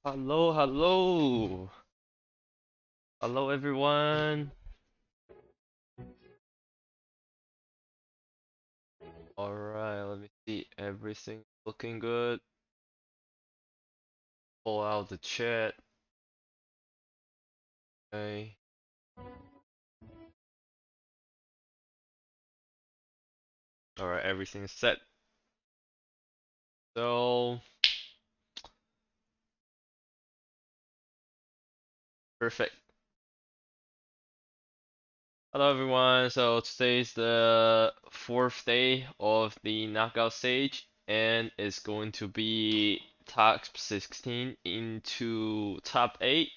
Hello, hello. Hello, everyone. Alright, let me see. Everything looking good. Pull out the chat. Okay. Alright, everything's set. So, perfect. Hello, everyone. So, today's the fourth day of the knockout stage, and it's going to be top 16 into top 8.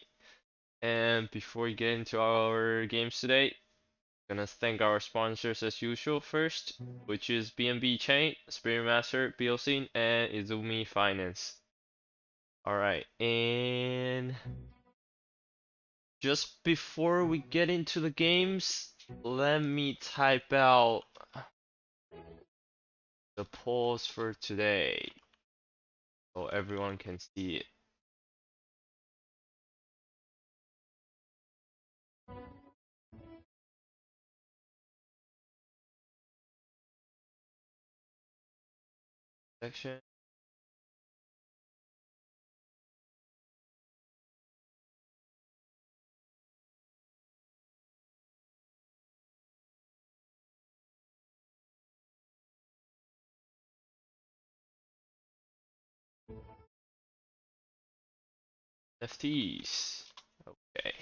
And before we get into our games today, gonna thank our sponsors as usual first, which is BNB Chain, Spirit Master, BLC, and Izumi Finance. Alright, and just before we get into the games, let me type out the polls for today so everyone can see it. Section. FTs. Okay.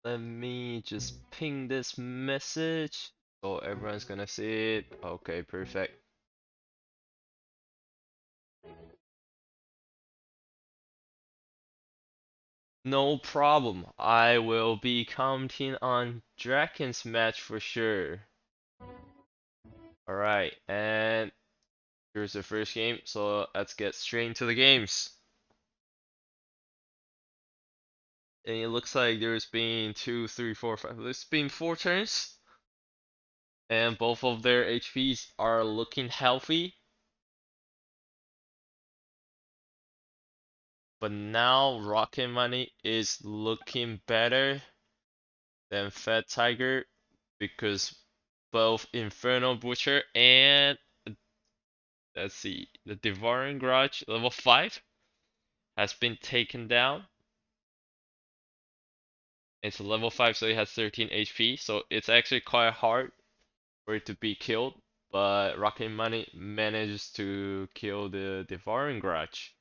Let me just ping this message so everyone's gonna see it. Okay, perfect. No problem. I will be counting on Draken's match for sure. Alright, and here's the first game, so let's get straight into the games. And it looks like there's been 2, 3, 4, 5. There's been 4 turns, and both of their HPs are looking healthy. But now Rocket Money is looking better than Fat Tiger because both Inferno Butcher and let's see, the Devouring Grudge level 5 has been taken down. It's a level 5, so it has 13 HP, so it's actually quite hard for it to be killed. But Rocket Money manages to kill the Devouring Grudge.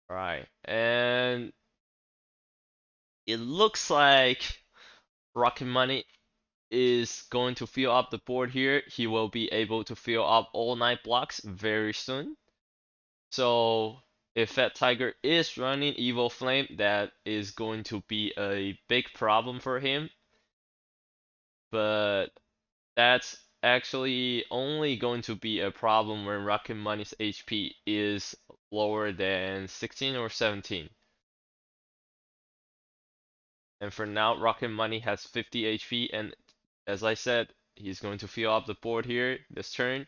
Right, and it looks like Rocket Money is going to fill up the board here. He will be able to fill up all 9 blocks very soon. So if Fat Tiger is running Evil Flame, that is going to be a big problem for him. But that's actually only going to be a problem when Rocket Money's HP is lower than 16 or 17. And for now, Rocket Money has 50 HP, and as I said, he's going to fill up the board here this turn.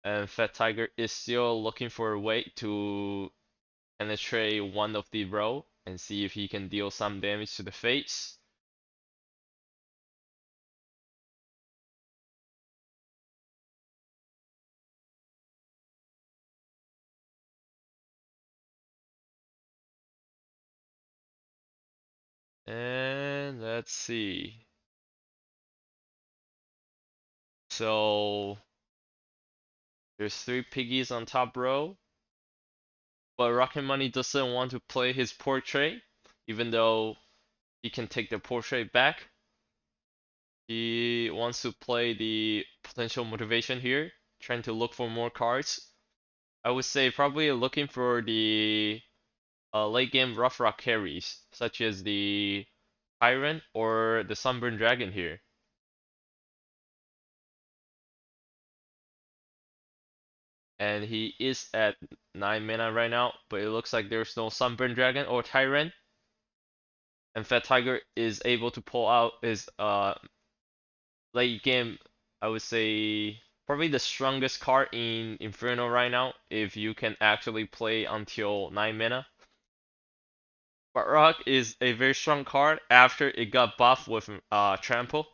And Fat Tiger is still looking for a way to penetrate one of the row and see if he can deal some damage to the face. And let's see. So there's 3 piggies on top row, but Rocket Money doesn't want to play his portrait, even though he can take the portrait back. He wants to play the potential motivation here, trying to look for more cards. I would say probably looking for the late game rough rock carries, such as the Tyrant or the Sunburn Dragon here. And he is at 9 mana right now, but it looks like there's no Sunburn Dragon or Tyrant. And Fat Tiger is able to pull out his late game, I would say probably the strongest card in Inferno right now, if you can actually play until 9 mana. Barrock is a very strong card after it got buffed with Trample.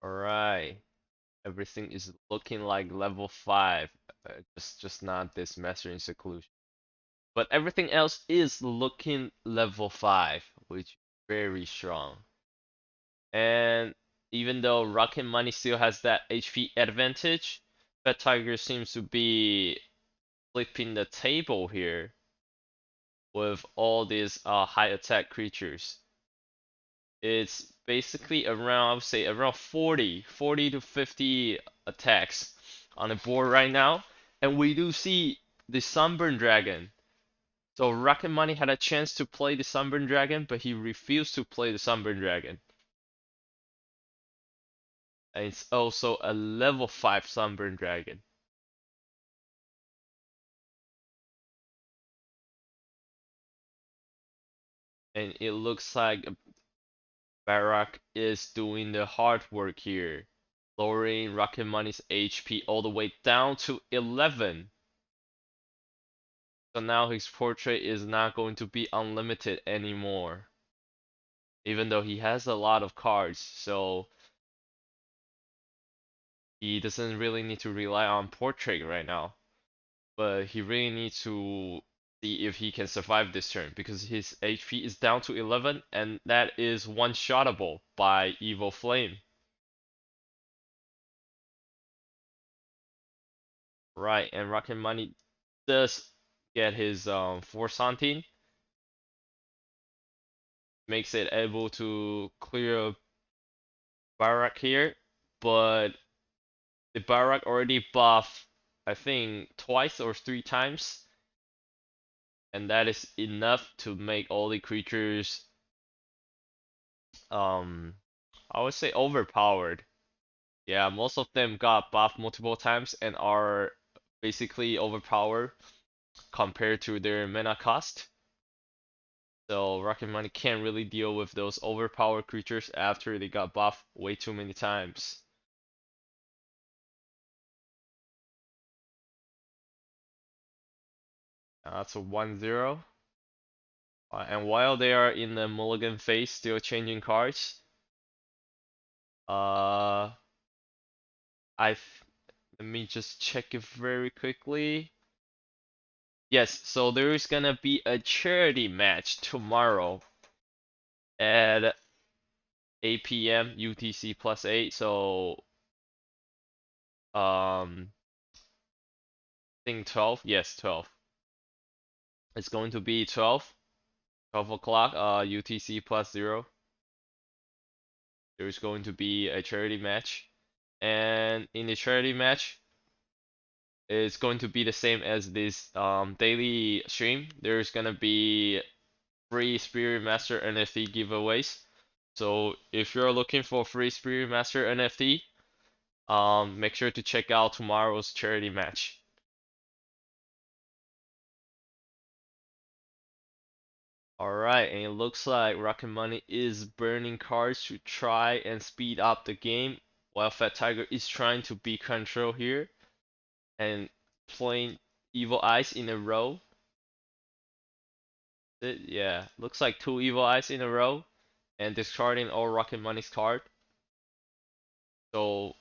Alright, everything is looking like level 5, just not this Mastering Seclusion. But everything else is looking level 5, which is very strong. And even though Rocket Money still has that HP advantage, Fat Tiger seems to be flipping the table here with all these high attack creatures. It's basically around, I would say around 40 to 50 attacks on the board right now. And we do see the Sunburn Dragon. So Rocket Money had a chance to play the Sunburn Dragon, but he refused to play the Sunburn Dragon. And it's also a level 5 Sunburn Dragon. And it looks like Barak is doing the hard work here, lowering Rocket Money's HP all the way down to 11. So now his portrait is not going to be unlimited anymore, even though he has a lot of cards, so he doesn't really need to rely on portrait right now. But he really needs to see if he can survive this turn because his HP is down to 11 and that is one-shottable by Evil Flame. Right, and Rocket Money does get his Force Hunting, makes it able to clear Barak here, but the Barak already buffed, I think, twice or 3 times, and that is enough to make all the creatures, um, I would say overpowered. Yeah, most of them got buffed multiple times and are basically overpowered compared to their mana cost. So Rocket Money can't really deal with those overpowered creatures after they got buffed way too many times. That's a 1-0. And while they are in the mulligan phase, still changing cards, uh, I let me just check it very quickly. Yes, so there is gonna be a charity match tomorrow at 8 p.m. UTC +8. So I think 12. Yes, 12. It's going to be 12 o'clock. UTC +0. There's going to be a charity match, and in the charity match, it's going to be the same as this daily stream. There's gonna be free Spirit Master NFT giveaways. So if you're looking for free Spirit Master NFT, make sure to check out tomorrow's charity match. Alright, and it looks like Rocket Money is burning cards to try and speed up the game, while Fat Tiger is trying to be control here and playing Evil Eyes in a row. Yeah, looks like 2 Evil Eyes in a row and discarding all Rocket Money's card. So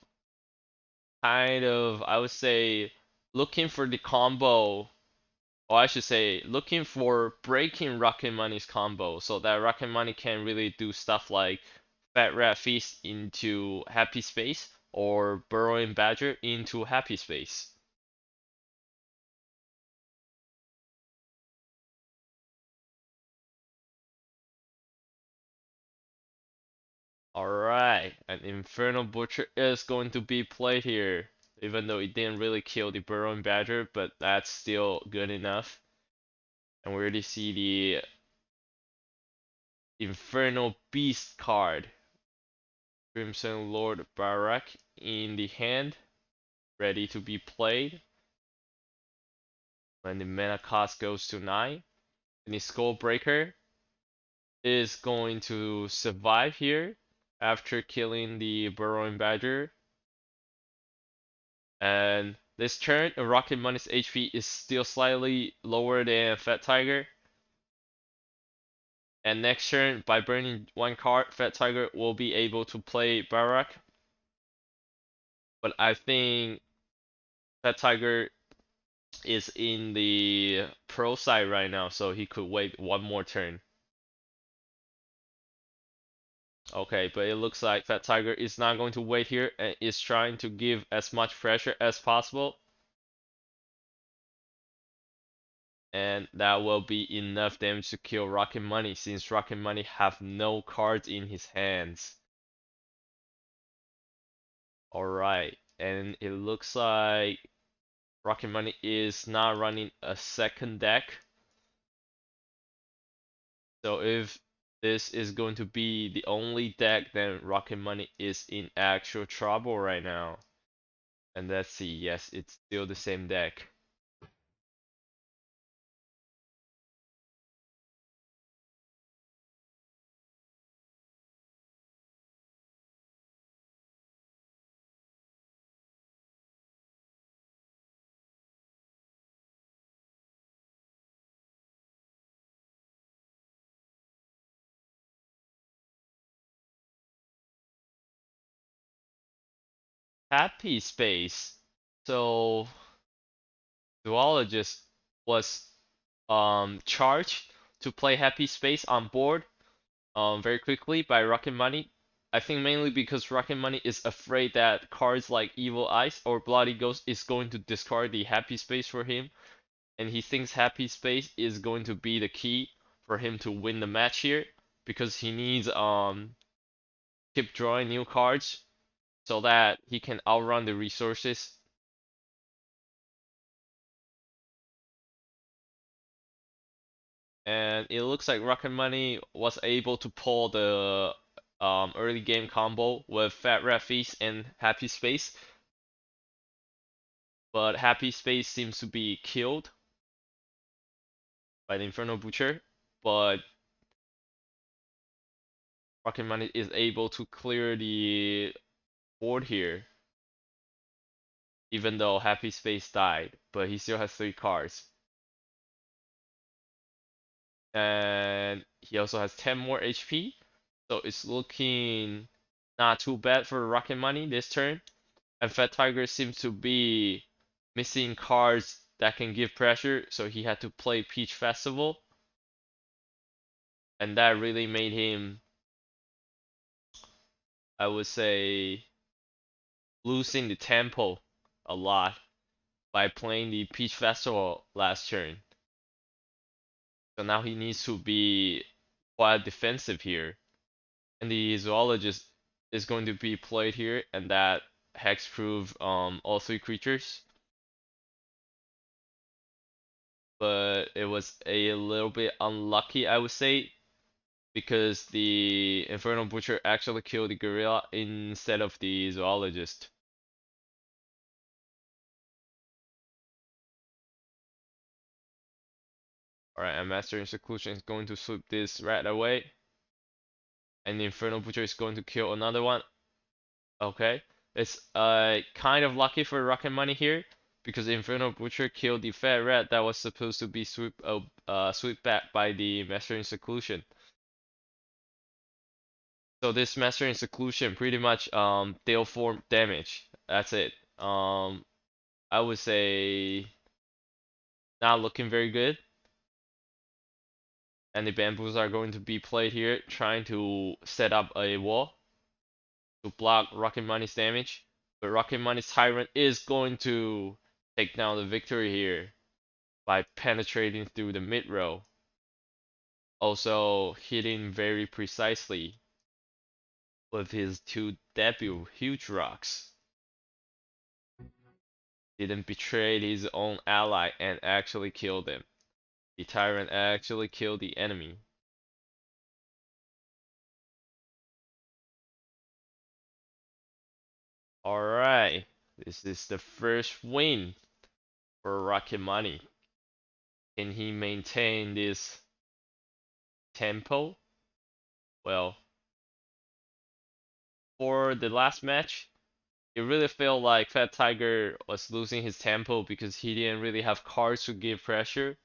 kind of, I would say, looking for the combo, or I should say, looking for breaking Rocket Money's combo so that Rocket Money can really do stuff like Fat Rat Feast into Happy Space or Burrowing Badger into Happy Space. Alright, an Infernal Butcher is going to be played here. Even though it didn't really kill the Burrowing Badger, but that's still good enough. And we already see the Infernal Beast card. Crimson Lord Barak in the hand, ready to be played. When the mana cost goes to 9. And the Skullbreaker is going to survive here after killing the Burrowing Badger. And this turn, Rocket Money's HP is still slightly lower than Fat Tiger. And next turn, by burning one card, Fat Tiger will be able to play Barak. But I think Fat Tiger is in the pro side right now, so he could wait one more turn. Okay, but it looks like Fat Tiger is not going to wait here and is trying to give as much pressure as possible. And that will be enough damage to kill Rocket Money since Rocket Money have no cards in his hands. Alright, and it looks like Rocket Money is not running a second deck. So if this is going to be the only deck, then Rocket Money is in actual trouble right now. And let's see, yes, it's still the same deck. Happy Space. So Zoologist was charged to play Happy Space on board very quickly by Rocket Money. I think mainly because Rocket Money is afraid that cards like 𝙂𝙖𝙢𝙪𝙩𝙝 or Bloody Ghost is going to discard the Happy Space for him, and he thinks Happy Space is going to be the key for him to win the match here because he needs keep drawing new cards so that he can outrun the resources. And it looks like Rocket Money was able to pull the early game combo with Fat Rat Feast and Happy Space, but Happy Space seems to be killed by the Infernal Butcher, but Rocket Money is able to clear the board here, even though Happy Space died, but he still has 3 cards. And he also has 10 more HP, so it's looking not too bad for Rocket Money this turn. And Fat Tiger seems to be missing cards that can give pressure, so he had to play Peach Festival. And that really made him, I would say, losing the tempo a lot by playing the Peach Festival last turn. So now he needs to be quite defensive here. And the Zoologist is going to be played here, and that hexproof all 3 creatures. But it was a little bit unlucky, I would say, because the Infernal Butcher actually killed the gorilla instead of the Zoologist. Alright, and Master in Seclusion is going to sweep this rat away. And the Infernal Butcher is going to kill another one. Okay. It's kind of lucky for Rocket Money here, because the Infernal Butcher killed the fat rat that was supposed to be swept back by the Master in Seclusion. So this Master in Seclusion pretty much deal 4 damage. That's it. I would say not looking very good. And the bamboos are going to be played here, trying to set up a wall to block Rocket Money's damage. But Rocket Money's Tyrant is going to take down the victory here by penetrating through the mid row. Also hitting very precisely. with his two debut huge rocks. Didn't betray his own ally and actually killed him. The tyrant actually killed the enemy. Alright, this is the first win for Rocket Money. Can he maintain this tempo? Well, for the last match, it really felt like Fat Tiger was losing his tempo because he didn't really have cards to give pressure.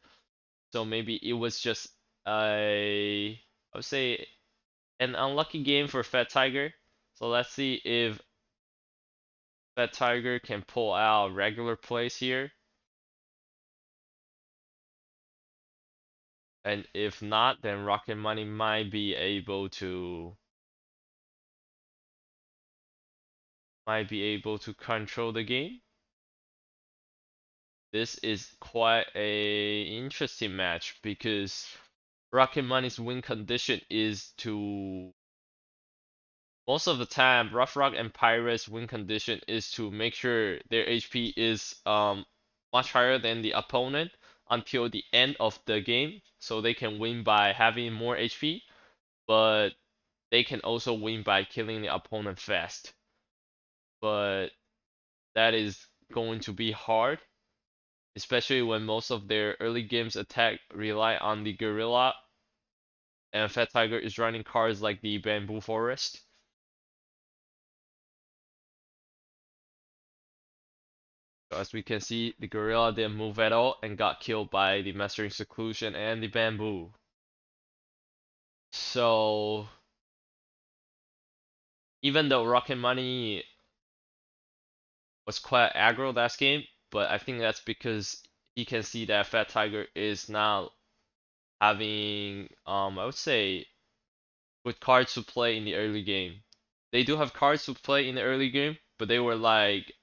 So maybe it was just I would say an unlucky game for Fat Tiger. So let's see if Fat Tiger can pull out regular plays here. And if not, then Rocket Money might be able to control the game. This is quite a interesting match because Rocket Money's win condition is to most of the time Rough Rock and Pirates win condition is to make sure their HP is much higher than the opponent until the end of the game so they can win by having more HP, but they can also win by killing the opponent fast. But that is going to be hard, especially when most of their early games attack rely on the gorilla and Fat Tiger is running cards like the Bamboo Forest. So as we can see, the gorilla didn't move at all and got killed by the Mastering Seclusion and the Bamboo. So even though Rocket Money was quite aggro last game, but I think that's because he can see that Fat Tiger is now having I would say good cards to play in the early game. They do have cards to play in the early game, but they were like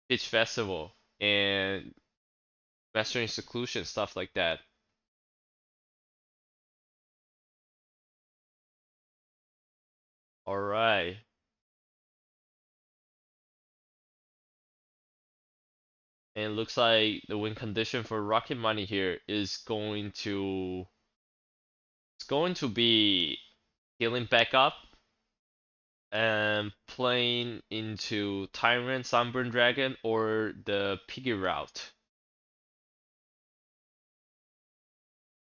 Pitch Festival and Mastering Seclusion, stuff like that. Alright. And it looks like the win condition for Rocket Money here is going to be healing back up and playing into Tyrant, Sunburn Dragon, or the Piggy route.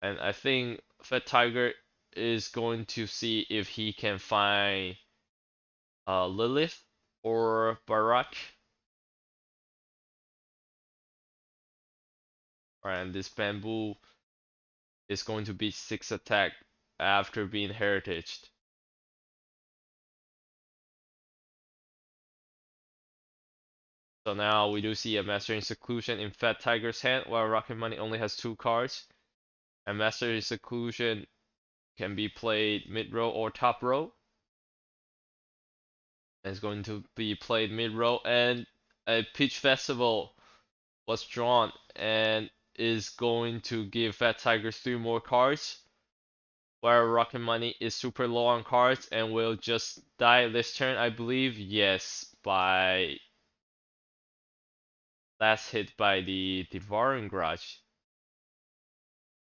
And I think Fat Tiger is going to see if he can find Lilith or Barak. And this Bamboo is going to be 6 attack after being heritaged. So now we do see a Mastering Seclusion in Fat Tiger's hand, while Rocket Money only has 2 cards. And Mastering Seclusion can be played mid row or top row. And it's going to be played mid row, and a Peach Festival was drawn and is going to give Fat Tiger 3 more cards. While Rocket Money is super low on cards and will just die this turn, I believe. Yes, by last hit by the Devouring Grudge.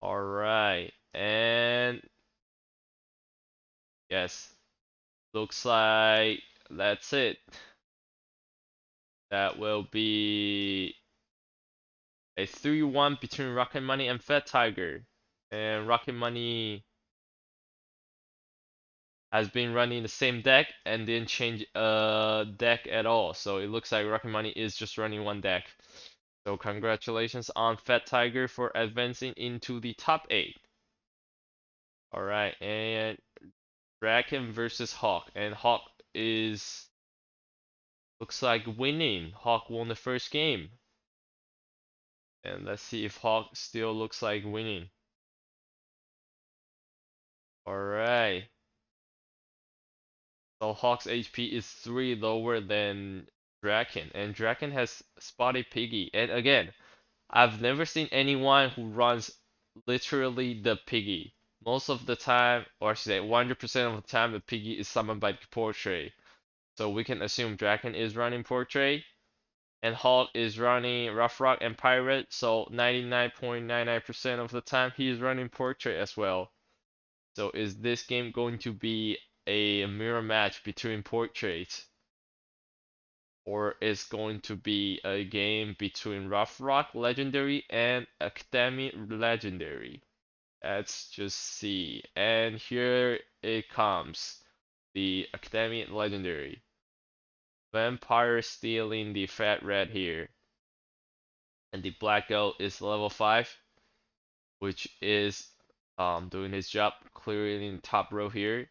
Alright, and yes, looks like that's it. That will be a 3-1 between Rocket Money and Fat Tiger. And Rocket Money has been running the same deck and didn't change deck at all. So it looks like Rocket Money is just running one deck. So congratulations on Fat Tiger for advancing into the top 8. Alright, and Draken versus Hawk. And Hawk is looks like winning. Hawk won the first game. And let's see if Hawk still looks like winning. Alright. So Hawk's HP is 3 lower than Draken. And Draken has Spotty Piggy. And again, I've never seen anyone who runs literally the Piggy. most of the time, or I should say 100% of the time, the piggy is summoned by the portrait. So we can assume Draken is running portrait, and Hulk is running Rough Rock and Pirate, so 99.99% of the time he is running portrait as well. So is this game going to be a mirror match between portraits? Or is going to be a game between Rough Rock Legendary and Academy Legendary? Let's just see. And here it comes. The Academy Legendary. Vampire stealing the fat red here. And the black goat is level 5, which is doing his job clearing the top row here.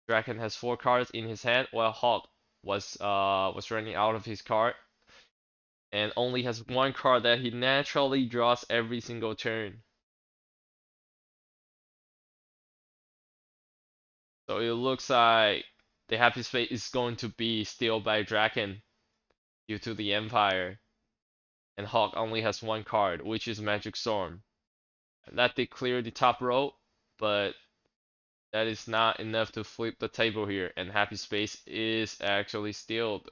Draken has 4 cards in his hand, while Hawk was running out of his card and only has 1 card that he naturally draws every single turn. So it looks like the happy space is going to be steal by Draken due to the Empire. And Hawk only has 1 card, which is Magic Storm. That did clear the top row, but that is not enough to flip the table here, and happy space is actually stealed.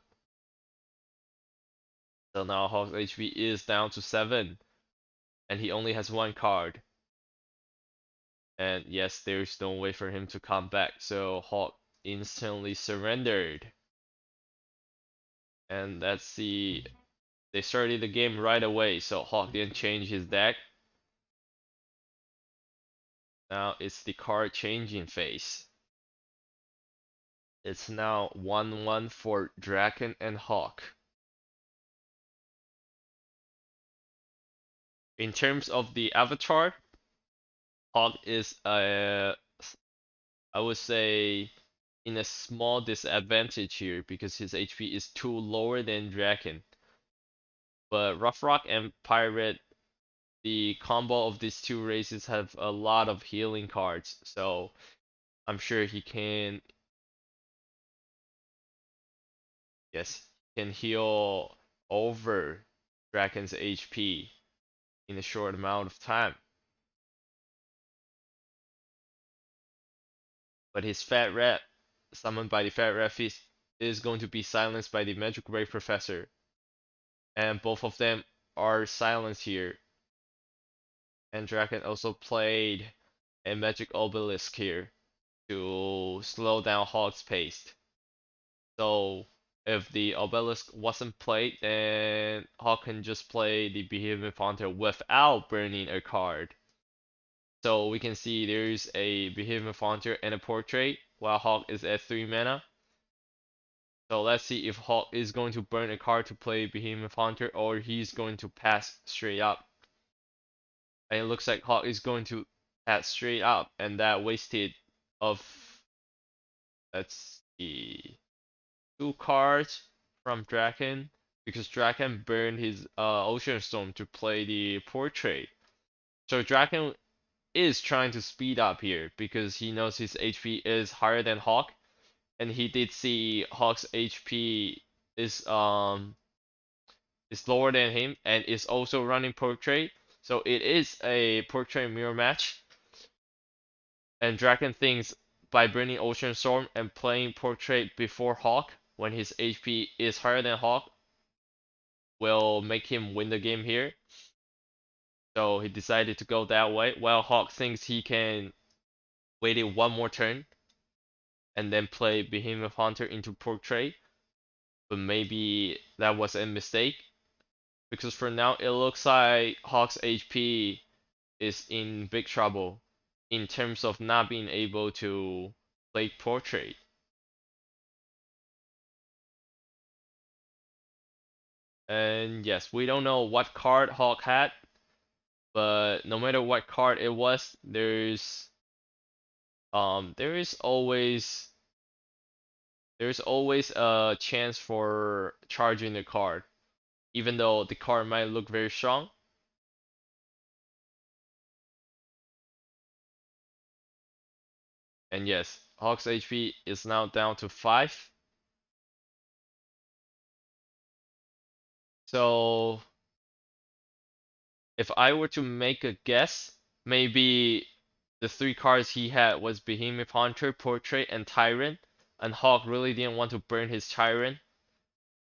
So now Hawk's HP is down to 7, and he only has 1 card. And yes, there's no way for him to come back, so Hawk instantly surrendered. And let's see, they started the game right away, so Hawk didn't change his deck. Now it's the card changing phase. It's now 1-1 for Draken and Hawk. In terms of the avatar, Hawk is I would say in a small disadvantage here because his HP is too lower than Draken. But Rough Rock and Pirate, the combo of these two races have a lot of healing cards, so I'm sure he can, yes, can heal over Draken's HP in a short amount of time. But his Fat Rat, summoned by the Fat Rat Feast, is going to be silenced by the Magic Ray Professor. And both of them are silenced here. And Draken also played a Magic Obelisk here to slow down Hawk's pace. So if the Obelisk wasn't played, then Hawk can just play the Behemoth Hunter without burning a card. So we can see there's a Behemoth Hunter and a Portrait, while Hawk is at 3 mana. So let's see if Hawk is going to burn a card to play Behemoth Hunter or he's going to pass straight up. And it looks like Hawk is going to pass straight up, and that wasted of, let's see, 2 cards from Draken because Draken burned his Ocean Storm to play the Portrait. So Draken is trying to speed up here because he knows his HP is higher than Hawk, and he did see Hawk's HP is lower than him and is also running Portrait. So it is a Portrait mirror match. And Draken thinks by burning Ocean Storm and playing Portrait before Hawk, when his HP is higher than Hawk, will make him win the game here. So he decided to go that way, while Hawk thinks he can wait it 1 more turn and then play Behemoth Hunter into Portrait. But maybe that was a mistake, because for now it looks like Hawk's HP is in big trouble in terms of not being able to play Portrait. And yes, we don't know what card Hawk had, but no matter what card it was, there is always a chance for charging the card, even though the card might look very strong. And yes, Hawk's HP is now down to 5. So if I were to make a guess, maybe the three cards he had was Behemoth Hunter, Portrait, and Tyrant, and Hawk really didn't want to burn his Tyrant,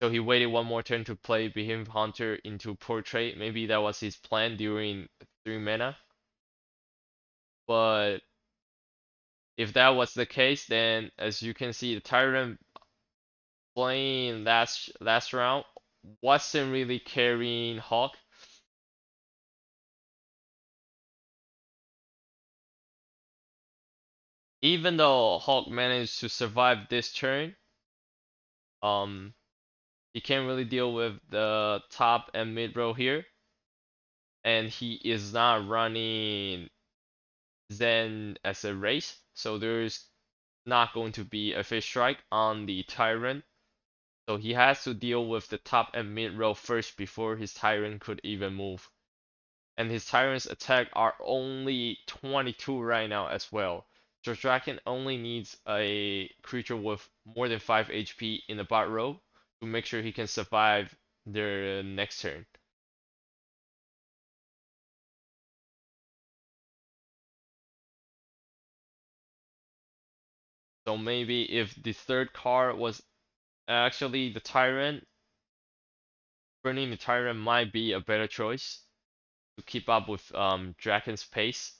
so he waited one more turn to play Behemoth Hunter into Portrait. Maybe that was his plan during 3 mana, but if that was the case, then as you can see, the Tyrant playing last round wasn't really carrying Hawk. Even though Hawk managed to survive this turn, um, he can't really deal with the top and mid row here, and he is not running Zen as a race, so there's not going to be a fish strike on the Tyrant. So he has to deal with the top and mid row first before his Tyrant could even move. And his Tyrant's attack are only 22 right now as well. So Draken only needs a creature with more than 5 HP in the bot row to make sure he can survive their next turn. So maybe if the third card was actually the Tyrant, burning the Tyrant might be a better choice to keep up with Draken's pace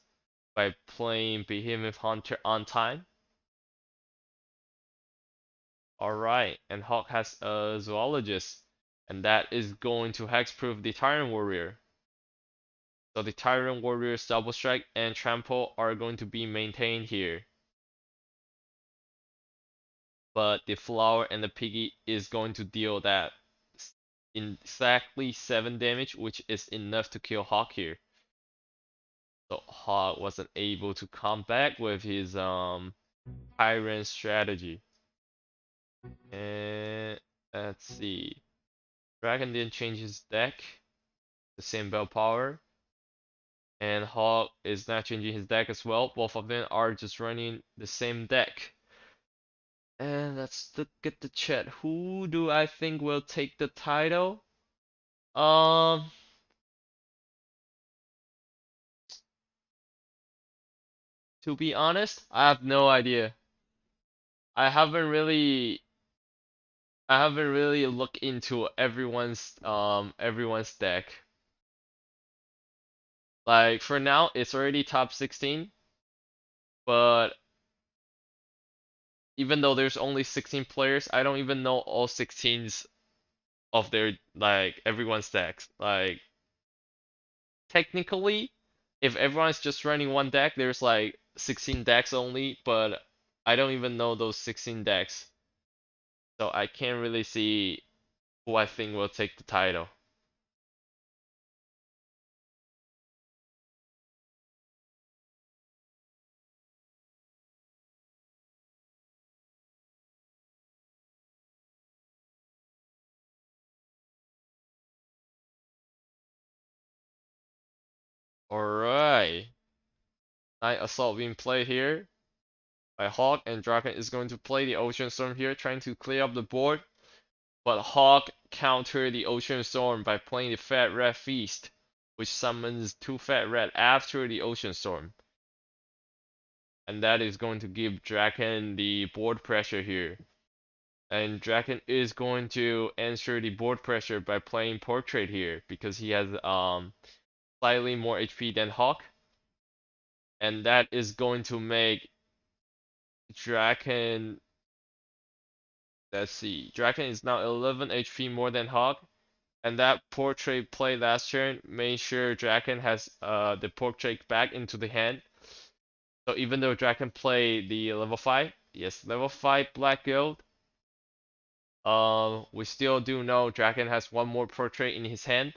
by playing Behemoth Hunter on time. Alright, and Hawk has a Zoologist, and that is going to hexproof the Tyrant Warrior. So the Tyrant Warrior's Double Strike and Trample are going to be maintained here. But the Flower and the Piggy is going to deal that exactly 7 damage, which is enough to kill Hawk here. So Hawk wasn't able to come back with his Tyrant strategy. And let's see. Dragon didn't change his deck. The same bell power. And Hawk is not changing his deck as well. Both of them are just running the same deck. And let's look at the chat. Who do I think will take the title? Um, to be honest, I have no idea. I haven't really I haven't really looked into everyone's deck. Like for now, it's already top 16, but even though there's only 16 players, I don't even know all 16s of their like everyone's decks. Like technically, if everyone's just running one deck, there's like 16 decks only, but I don't even know those 16 decks. So I can't really see who I think will take the title. Alright. Night Assault being played here by Hawk, and Draken is going to play the Ocean Storm here, trying to clear up the board. But Hawk countered the Ocean Storm by playing the Fat Red Feast, which summons 2 Fat Red after the Ocean Storm. And that is going to give Draken the board pressure here. And Draken is going to answer the board pressure by playing Portrait here because he has slightly more HP than Hawk. And that is going to make Draken, let's see, Draken is now 11 HP more than Hawk. And that Portrait play last turn made sure Draken has the Portrait back into the hand. So even though Draken played the level 5, yes, level 5 Black Gold, we still do know Draken has one more Portrait in his hand.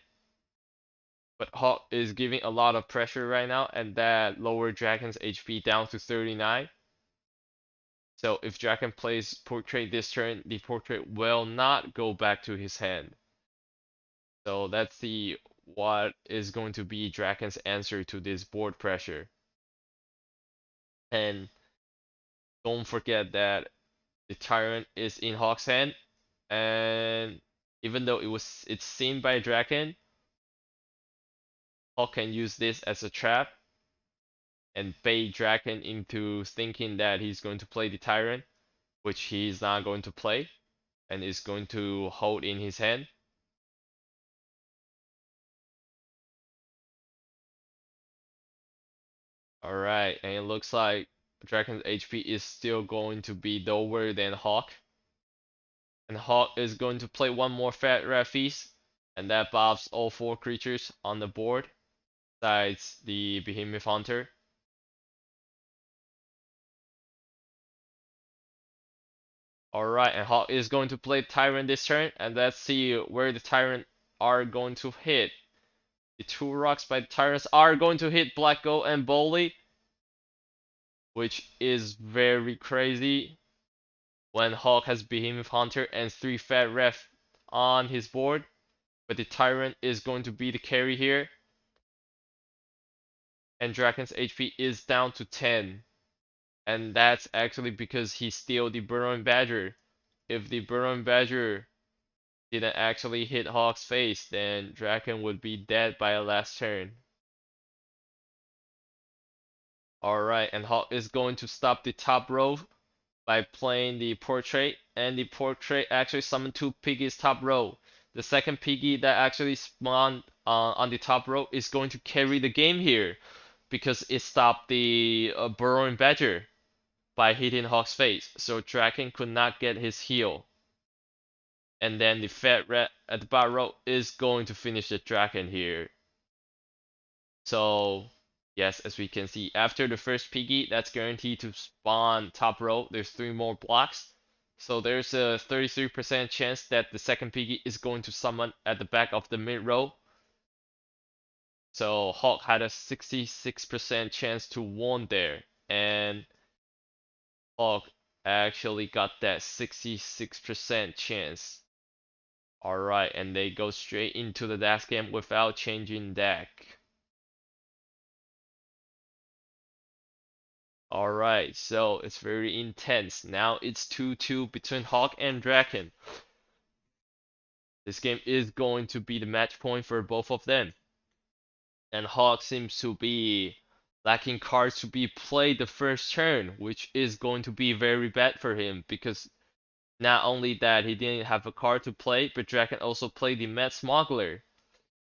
But Hawk is giving a lot of pressure right now, and that lowered Draken's HP down to 39. So if Draken plays Portrait this turn, the Portrait will not go back to his hand. So that's the what is going to be Draken's answer to this board pressure. And don't forget that the Tyrant is in Hawk's hand, and even though it's seen by Draken, Hawk can use this as a trap and bait Draken into thinking that he's going to play the Tyrant, which he's not going to play, and is going to hold in his hand. Alright, and it looks like Draken's HP is still going to be lower than Hawk. And Hawk is going to play one more Fat Rat Feast, and that buffs all 4 creatures on the board, besides the Behemoth Hunter. Alright, and Hawk is going to play Tyrant this turn, and let's see where the Tyrant are going to hit. The 2 rocks by the Tyrants are going to hit Black Gold and Bowley, which is very crazy when Hawk has Behemoth Hunter and 3 Fat Ref on his board. But the Tyrant is going to be the carry here, and Draken's HP is down to 10. And that's actually because he steals the Burrowing Badger. If the Burrowing Badger didn't actually hit Hawk's face, then Draken would be dead by the last turn. Alright, and Hawk is going to stop the top row by playing the Portrait, and the Portrait actually summoned 2 piggies top row. The second piggy that actually spawned on the top row is going to carry the game here, because it stopped the Burrowing Badger by hitting Hawk's face, so Draken could not get his heal. And then the Fat Rat at the bottom row is going to finish the Draken here. So yes, as we can see, after the first piggy, that's guaranteed to spawn top row. There's 3 more blocks. So there's a 33% chance that the second piggy is going to summon at the back of the mid row. So Hawk had a 66% chance to win there. And Hawk actually got that 66% chance. Alright, and they go straight into the last game without changing deck. Alright, so it's very intense. Now it's 2-2 between Hawk and Draken. This game is going to be the match point for both of them. And Hawk seems to be lacking cards to be played the first turn, which is going to be very bad for him because not only that he didn't have a card to play, but Draken also played the Mad Smuggler.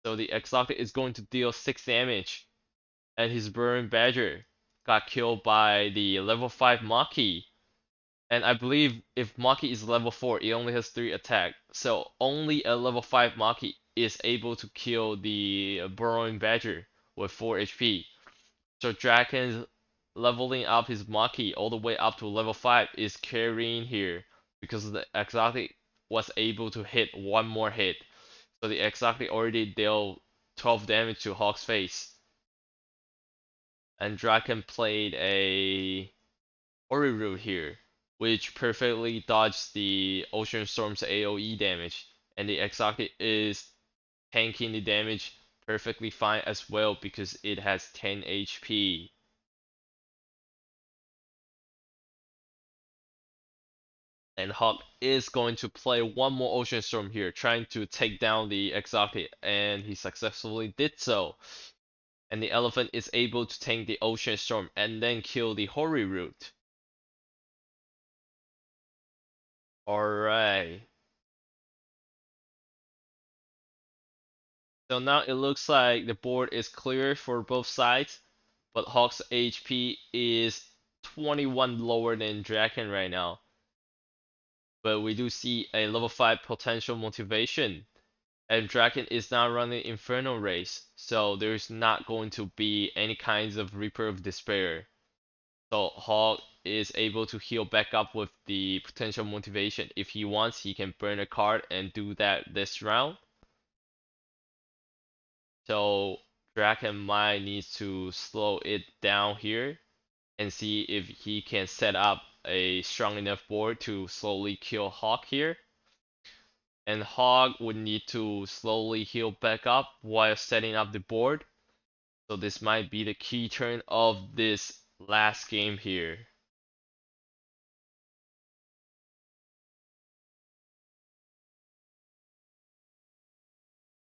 So the Exotic is going to deal 6 damage. And his Burrowing Badger got killed by the level 5 Maki. And I believe if Maki is level 4, it only has 3 attack. So only a level 5 Maki is able to kill the Burrowing Badger with 4 HP. So Draken's leveling up his Maki all the way up to level 5 is carrying here because the Exotic was able to hit one more hit. So the Exotic already dealt 12 damage to Hawk's face. And Draken played a Hori here, which perfectly dodged the Ocean Storm's AoE damage, and the Exotic is tanking the damage perfectly fine as well because it has 10 HP. And Hawk is going to play one more Ocean Storm here, trying to take down the Exotic, and he successfully did so. And the Elephant is able to tank the Ocean Storm and then kill the Hori Root. Alright. So now it looks like the board is clear for both sides, but Hawk's HP is 21 lower than Draken right now. But we do see a level 5 potential motivation, and Draken is now running Inferno Race, so there's not going to be any kinds of Reaper of Despair. So Hawk is able to heal back up with the potential motivation. If he wants, he can burn a card and do that this round. So Draken might need to slow it down here and see if he can set up a strong enough board to slowly kill Hawk here. And Hawk would need to slowly heal back up while setting up the board. So this might be the key turn of this last game here.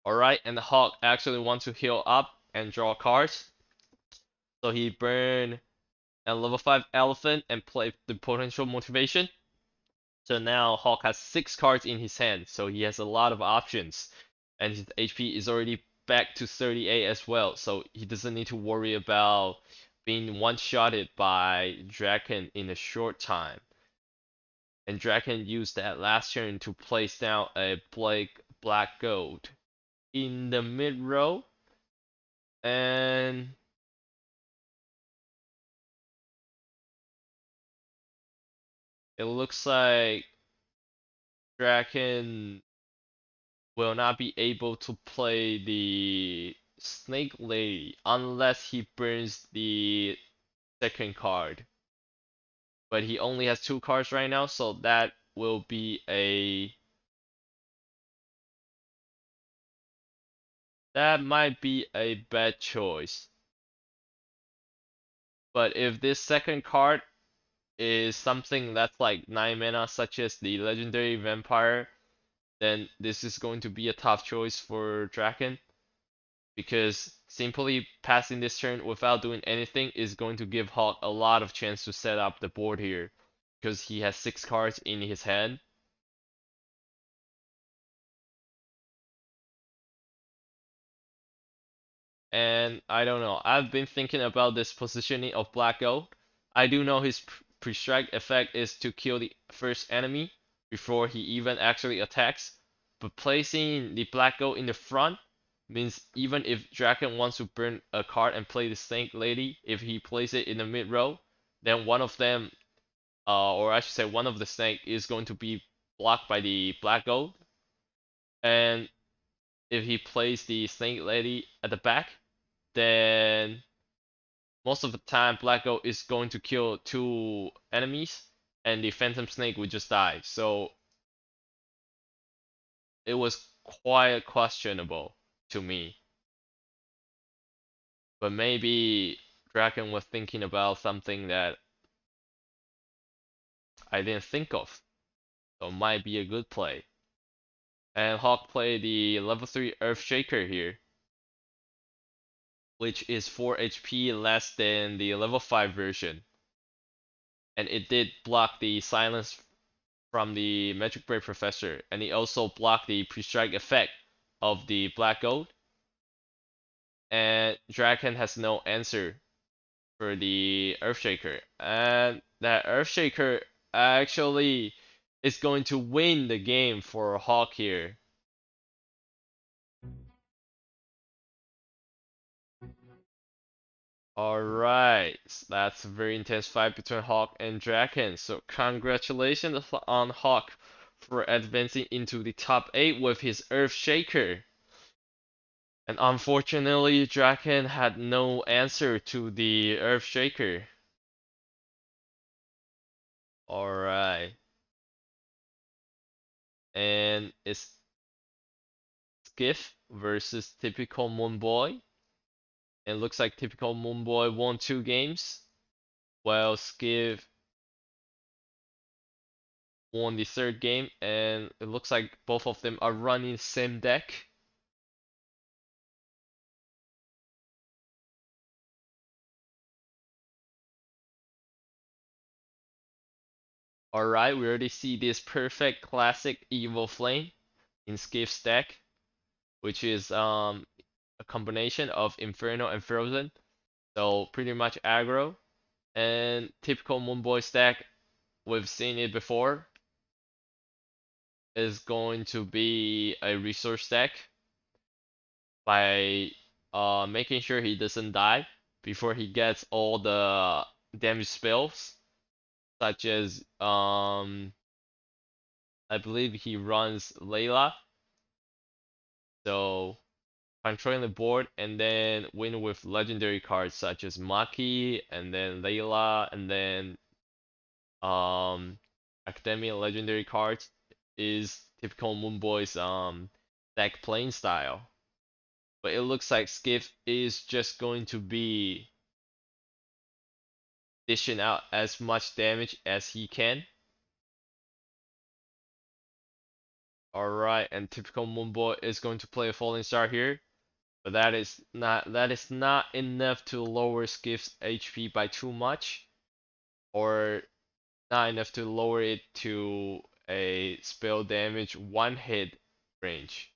Alright, and the Hawk actually wants to heal up and draw cards. So he burned a level 5 elephant and played the potential motivation. So now Hawk has 6 cards in his hand, so he has a lot of options. And his HP is already back to 38 as well, so he doesn't need to worry about being one-shotted by Draken in a short time. And Draken used that last turn to place down a black gold in the mid row, and it looks like Draken will not be able to play the Snake Lady unless he burns the second card. But he only has 2 cards right now, so that will be that might be a bad choice. But if this second card is something that's like 9 mana, such as the Legendary Vampire, then this is going to be a tough choice for Draken, because simply passing this turn without doing anything is going to give Hawk a lot of chance to set up the board here, because he has 6 cards in his hand. And I don't know, I've been thinking about this positioning of Black Gold. I do know his pre-strike effect is to kill the first enemy before he even actually attacks, but placing the Black Gold in the front means even if Draken wants to burn a card and play the Snake Lady, if he plays it in the mid row, then one of them, or I should say one of the snake, is going to be blocked by the Black Gold. And if he plays the Snake Lady at the back, then most of the time Black Gold is going to kill 2 enemies, and the Phantom Snake would just die. So it was quite questionable to me. But maybe Draken was thinking about something that I didn't think of. So it might be a good play. And Hawk played the level 3 Earthshaker here, which is 4 HP less than the level 5 version. And it did block the silence from the Magic Break Professor, and it also blocked the pre-strike effect of the Black Gold. And Draken has no answer for the Earthshaker. And that Earthshaker actually is going to win the game for Hawk here. Alright, that's a very intense fight between Hawk and Draken. So congratulations on Hawk for advancing into the top 8 with his Earthshaker. And unfortunately, Draken had no answer to the Earthshaker. Alright. And it's Skiff versus Typical Moonboy. It looks like Typical Moonboy won 2 games, while Skiff won the third game, and it looks like both of them are running the same deck. Alright, we already see this perfect classic Evil Flame in Skiff's deck, which is a combination of Inferno and Frozen. So pretty much aggro. And typical Moonboy deck, we've seen it before, is going to be a resource deck by making sure he doesn't die before he gets all the damage spells, such as I believe he runs Layla. So controlling the board and then win with legendary cards such as Maki and then Layla and then Academia legendary cards is typical Moonboy's deck playing style. But it looks like Skiff is just going to be dishing out as much damage as he can. Alright, and typical Moonboy is going to play a Falling Star here. but that is not enough to lower Skiff's HP by too much, or not enough to lower it to a spell damage one hit range.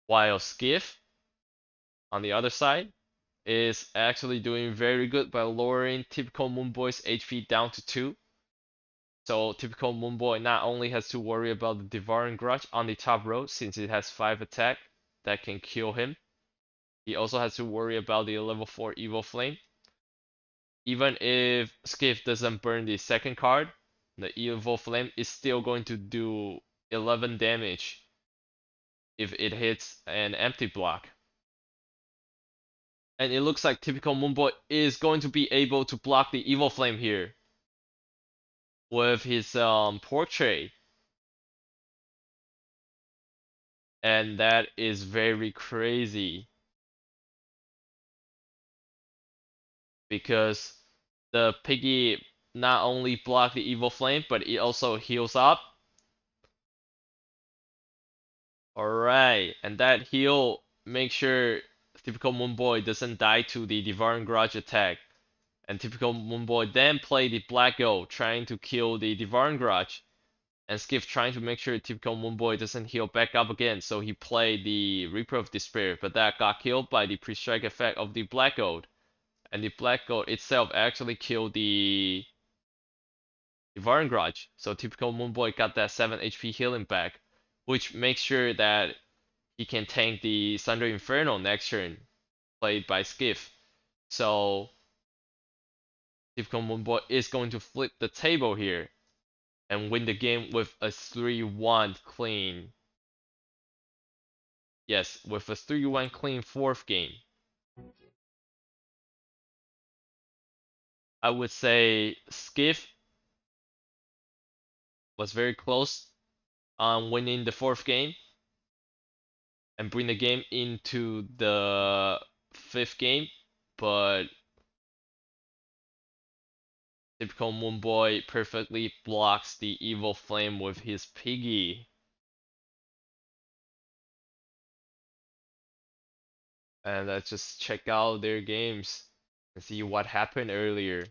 While Skiff, on the other side, is actually doing very good by lowering typical Moonboy's HP down to 2. So typical Moonboy not only has to worry about the Devouring Grudge on the top row since it has 5 attack that can kill him, he also has to worry about the level 4 Evil Flame. Even if Skiff doesn't burn the second card, the Evil Flame is still going to do 11 damage if it hits an empty block. And it looks like typical Moonboy is going to be able to block the Evil Flame here with his portrait. And that is very crazy because the piggy not only block the Evil Flame, but it also heals up. Alright, and that heal makes sure typical Moonboy doesn't die to the Devouring Grudge attack. And typical Moonboy then play the Black Gold, trying to kill the Devouring Grudge. And Skiff trying to make sure typical Moonboy doesn't heal back up again, so he played the Reaper of Despair, but that got killed by the pre-strike effect of the Black Gold. And the Black Gold itself actually killed the Devouring Grudge, so typical Moonboy got that 7 HP healing back, which makes sure that he can tank the Thunder Inferno next turn, played by Skiff. So typical Moonboy is going to flip the table here and win the game with a 3-1 clean. Yes, with a 3-1 clean fourth game. I would say Skiff was very close on winning the fourth game and bring the game into the fifth game, but typical Moonboy perfectly blocks the Evil Flame with his piggy. And let's just check out their games and see what happened earlier.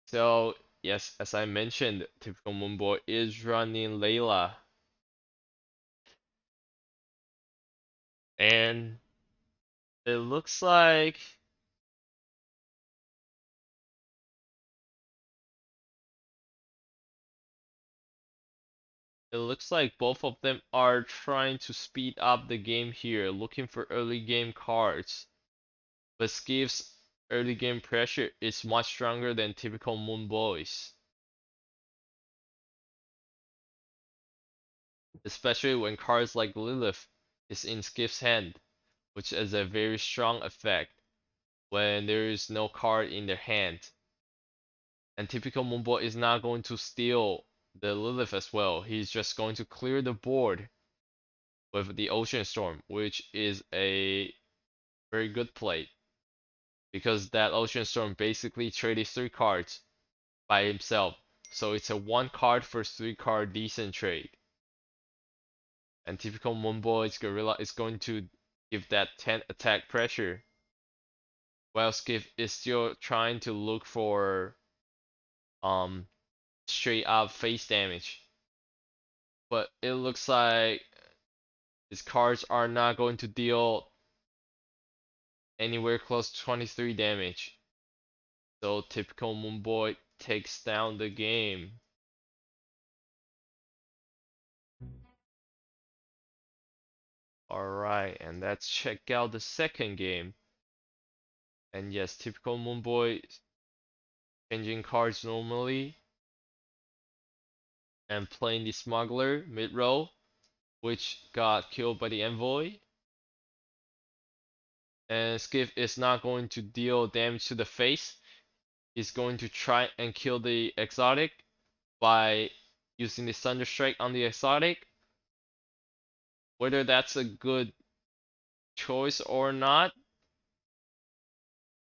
So, yes, as I mentioned, typical Moonboy is running Layla. And it looks like both of them are trying to speed up the game here, looking for early game cards. But Skiff's early game pressure is much stronger than typical Moonboy's. Especially when cards like Lilith is in Skiff's hand, which is a very strong effect when there is no card in their hand. And typical Moonboy is not going to steal the Lilith as well. He's just going to clear the board with the Ocean Storm, which is a very good play. Because that Ocean Storm basically trades 3 cards by himself. So it's a 1 card for 3 card decent trade. And typical Moonboy's Gorilla is going to give that 10 attack pressure. While Skiff is still trying to look for straight up face damage. But it looks like his cards are not going to deal anywhere close to 23 damage. So typical Moonboy takes down the game. Alright, and let's check out the second game. And yes, typical Moonboy changing cards normally and playing the Smuggler mid-row, which got killed by the Envoy. And Skiff is not going to deal damage to the face. He's going to try and kill the exotic by using the Thunder Strike on the exotic. Whether that's a good choice or not,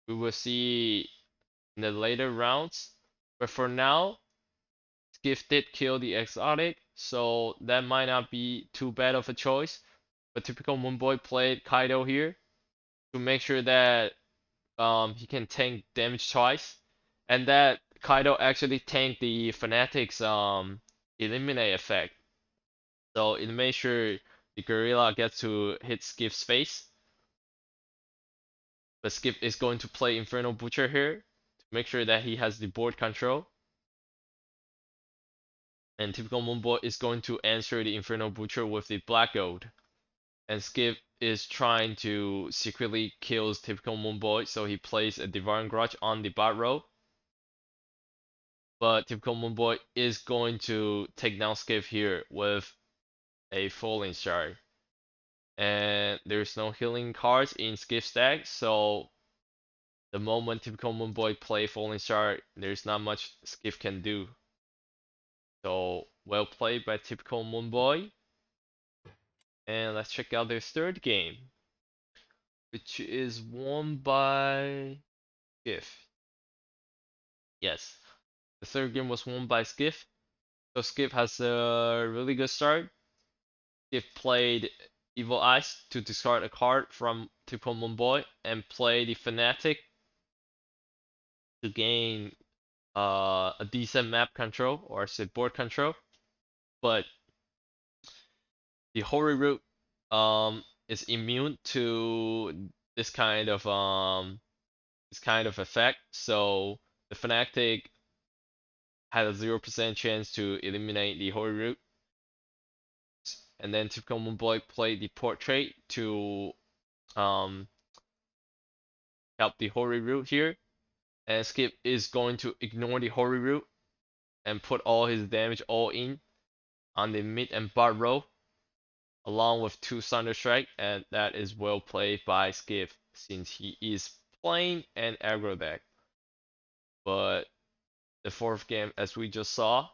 we will see in the later rounds. But for now, Skiff did kill the exotic, so that might not be too bad of a choice. But typical Moonboy played Kaido here to make sure that he can tank damage twice, and that Kaido actually tanked the Fnatic's eliminate effect. So it made sure the Gorilla gets to hit Skiff's face. But Skiff is going to play Infernal Butcher here to make sure that he has the board control. And typical Moonboy is going to answer the Infernal Butcher with the Black Gold. And Skiff is trying to secretly kill typical Moonboy, so he plays a Divine Grudge on the bot row. But typical Moonboy is going to take down Skiff here with a Falling Shard. And there's no healing cards in Skiff's deck, so the moment typical Moonboy play Falling Shard, there's not much Skiff can do. So well played by typical Moonboy. And let's check out their third game, which is won by Skiff. Yes, the third game was won by Skiff. So Skiff has a really good start. Skiff played 𝙂𝙖𝙢𝙪𝙩 to discard a card from typical Moonboy and play the Fnatic to gain a decent map control or say board control. But the Hoary Root is immune to this kind of effect. So the Fnatic had a 0% chance to eliminate the Hoary Root. And then typical Moonboy played the Portrait to help the Hoary Root here. And Skip is going to ignore the Hoary Root and put all his damage all in on the mid and bot row, along with 2 Thunder Strike, and that is well played by Skip since he is playing an aggro deck. But the fourth game, as we just saw,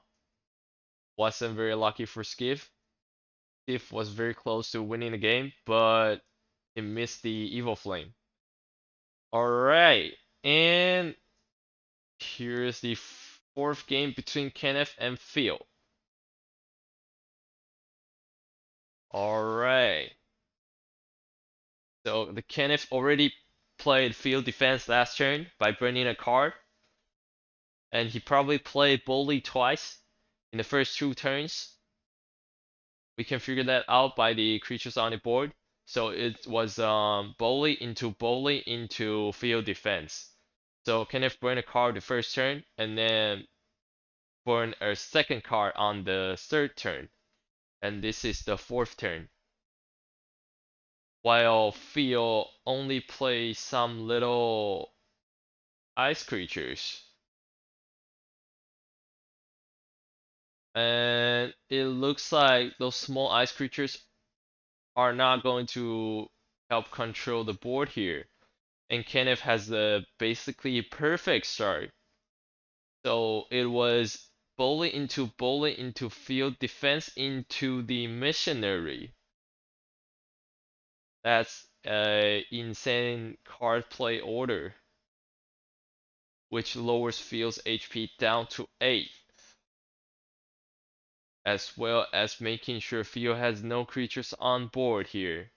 wasn't very lucky for Skip. Skip was very close to winning the game, but he missed the Evil Flame. Alright, and here's the fourth game between Kenneth and Phil. Alright. So the Kenneth already played field defense last turn by burning a card. And he probably played Bully twice in the first 2 turns. We can figure that out by the creatures on the board. So it was Bully into field defense. So Kenneth burned a card the first turn and then burn a second card on the third turn. And this is the fourth turn. While Phil only plays some little ice creatures. And it looks like those small ice creatures are not going to help control the board here. And Kenneth has a basically perfect start. So it was bully into field defense into the missionary. That's a insane card play order, which lowers Field's HP down to 8. As well as making sure Field has no creatures on board here.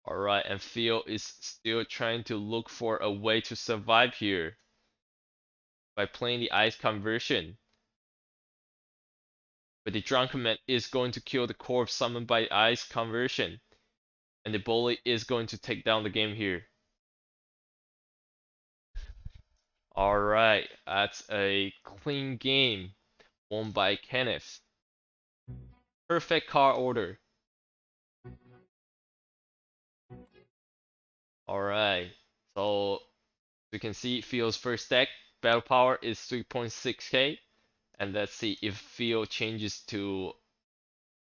Alright, and Field is still trying to look for a way to survive here by playing the ice conversion. But the Drunken Man is going to kill the corpse summoned by ice conversion. And the bully is going to take down the game here. Alright, that's a clean game won by Kenneth. Perfect card order. Alright, so we can see Field's first deck, battle power is 3.6k. And let's see if Field changes to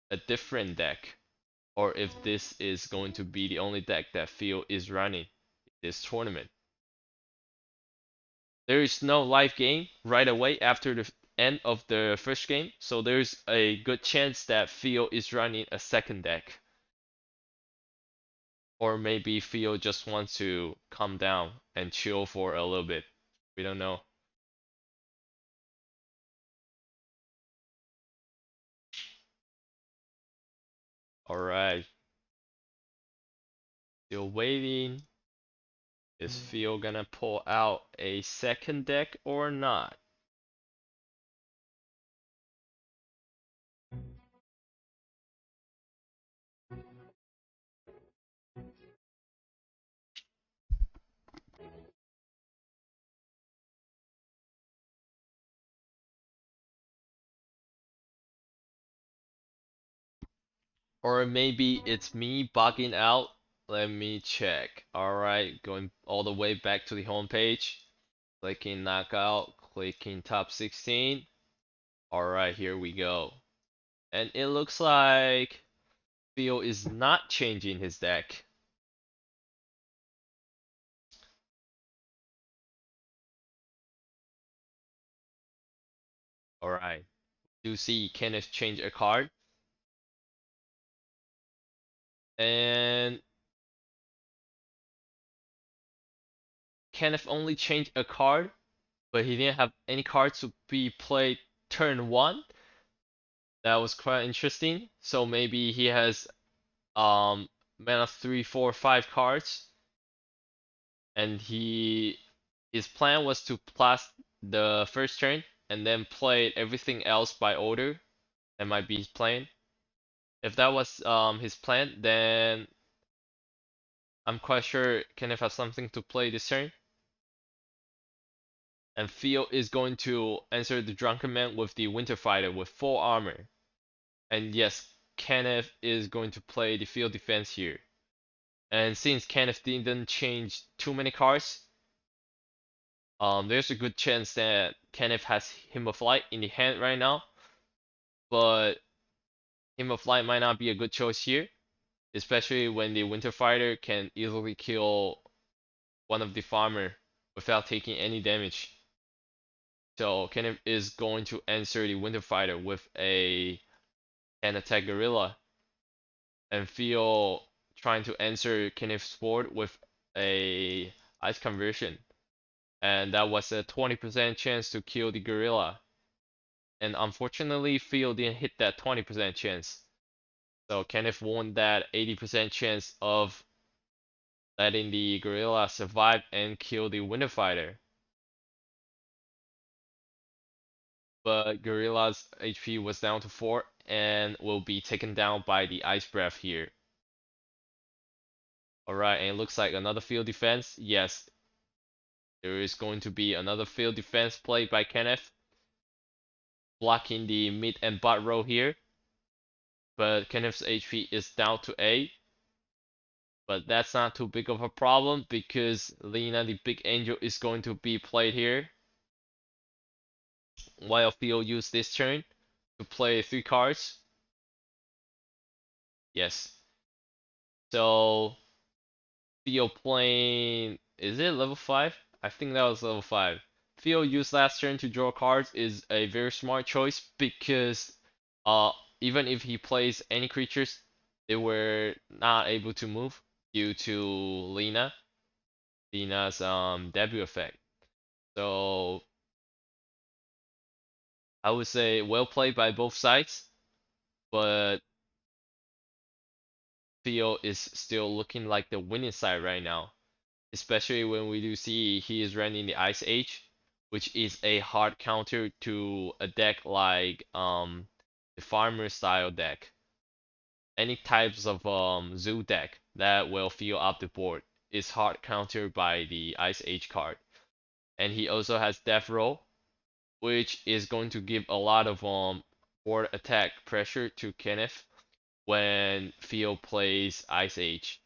a different deck, or if this is going to be the only deck that Field is running this tournament. There is no live game right away after the end of the first game, so there's a good chance that Field is running a second deck. Or maybe Field just wants to calm down and chill for a little bit. We don't know. Alright, still waiting. Is Phil gonna pull out a second deck or not? Or maybe it's me bugging out. Let me check. Alright, going all the way back to the home page. Clicking knockout, clicking top 16. Alright, here we go. And it looks like Phil is not changing his deck. Alright. Do see Kenneth change a card. And Kenneth only changed a card, but he didn't have any cards to be played turn 1. That was quite interesting. So maybe he has mana 3, 4, 5 cards, and his plan was to plus the first turn and then play everything else by order. That might be his plan. If that was his plan, then I'm quite sure Kenneth has something to play this turn. And Theo is going to answer the Drunken Man with the Winter Fighter with full armor. And yes, Kenneth is going to play the field defense here. And since Kenneth didn't change too many cards, there's a good chance that Kenneth has Hymn of Light in the hand right now. But Hymn of Light might not be a good choice here, especially when the Winter Fighter can easily kill one of the farmer without taking any damage. So Kenneth is going to answer the Winter Fighter with an attack Gorilla, and Theo trying to answer Kenneth's sword with a ice conversion. And that was a 20% chance to kill the Gorilla. And unfortunately, Theo didn't hit that 20% chance. So Kenneth won that 80% chance of letting the Gorilla survive and kill the Winter Fighter. But Gorilla's HP was down to 4 and will be taken down by the Ice Breath here. Alright, and it looks like another field defense. Yes, there is going to be another field defense played by Kenneth, blocking the mid and bot row here. But Kenneth's HP is down to 8. But that's not too big of a problem because Lina the Big Angel is going to be played here. While Theo used this turn to play 3 cards. Yes. So Theo playing, is it level 5? I think that was level 5. Theo used last turn to draw cards is a very smart choice because uh even if he plays any creatures, they were not able to move due to Lina's debut effect. So I would say well played by both sides, but Theo is still looking like the winning side right now. Especially when we do see he is running the Ice Age, which is a hard counter to a deck like the farmer style deck. Any types of zoo deck that will fill up the board is hard countered by the Ice Age card. And he also has Death Roll, which is going to give a lot of board attack pressure to Kenneth when Theo plays Ice Age.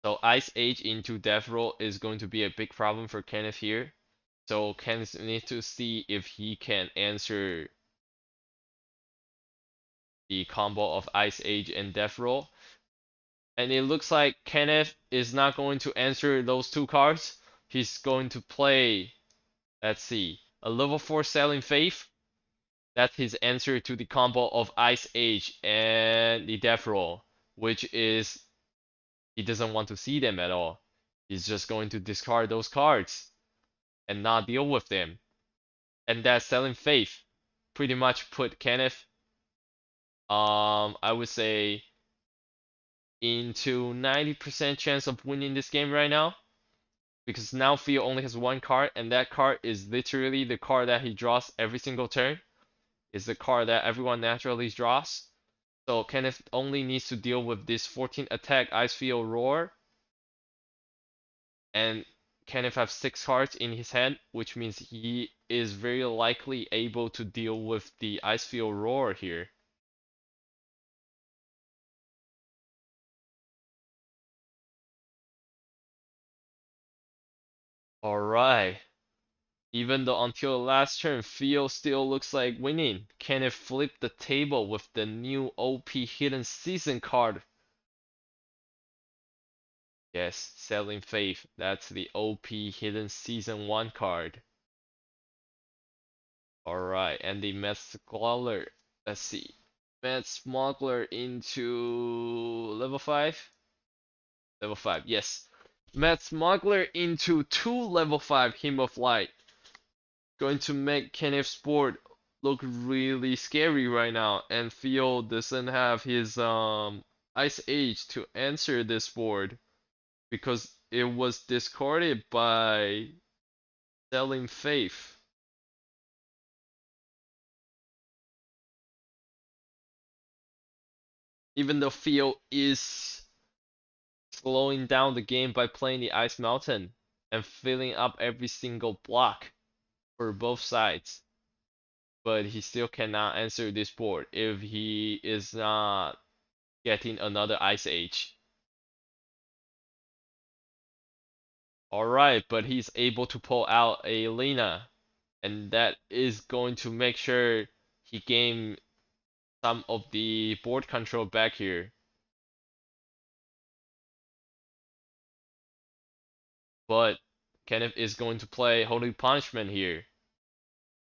So Ice Age into Death Roll is going to be a big problem for Kenneth here. So Kenneth needs to see if he can answer the combo of Ice Age and Death Roll. And it looks like Kenneth is not going to answer those 2 cards. He's going to play, let's see, a level 4 Selling Faith. That's his answer to the combo of Ice Age and the Death Roll, which is he doesn't want to see them at all. He's just going to discard those cards and not deal with them. And that Selling Faith pretty much put Kenneth I would say into 90% chance of winning this game right now. Because now Theo only has one card, and that card is literally the card that he draws every single turn. Is the card that everyone naturally draws. So Kenneth only needs to deal with this 14 attack Ice Field Roar. And Kenneth has 6 cards in his hand, which means he is very likely able to deal with the Ice Field Roar here. Alright. Even though until last turn, Theo still looks like winning. Kenneth flipped the table with the new OP Hidden Season card. Yes, Selling Faith. That's the OP Hidden Season 1 card. Alright, and the Met Smuggler. Let's see. Met Smuggler into level 5? Level 5, yes. Met Smuggler into 2 level 5 Hymn of Light. Going to make Kenneth's board look really scary right now. And Theo doesn't have his Ice Age to answer this board. Because it was discarded by Selling Faith. Even though Theo is slowing down the game by playing the Ice Mountain and filling up every single block for both sides. But he still cannot answer this board if he is not getting another Ice Age. Alright, but he's able to pull out a Lina, and that is going to make sure he gain some of the board control back here. But Kenneth is going to play Holy Punishment here,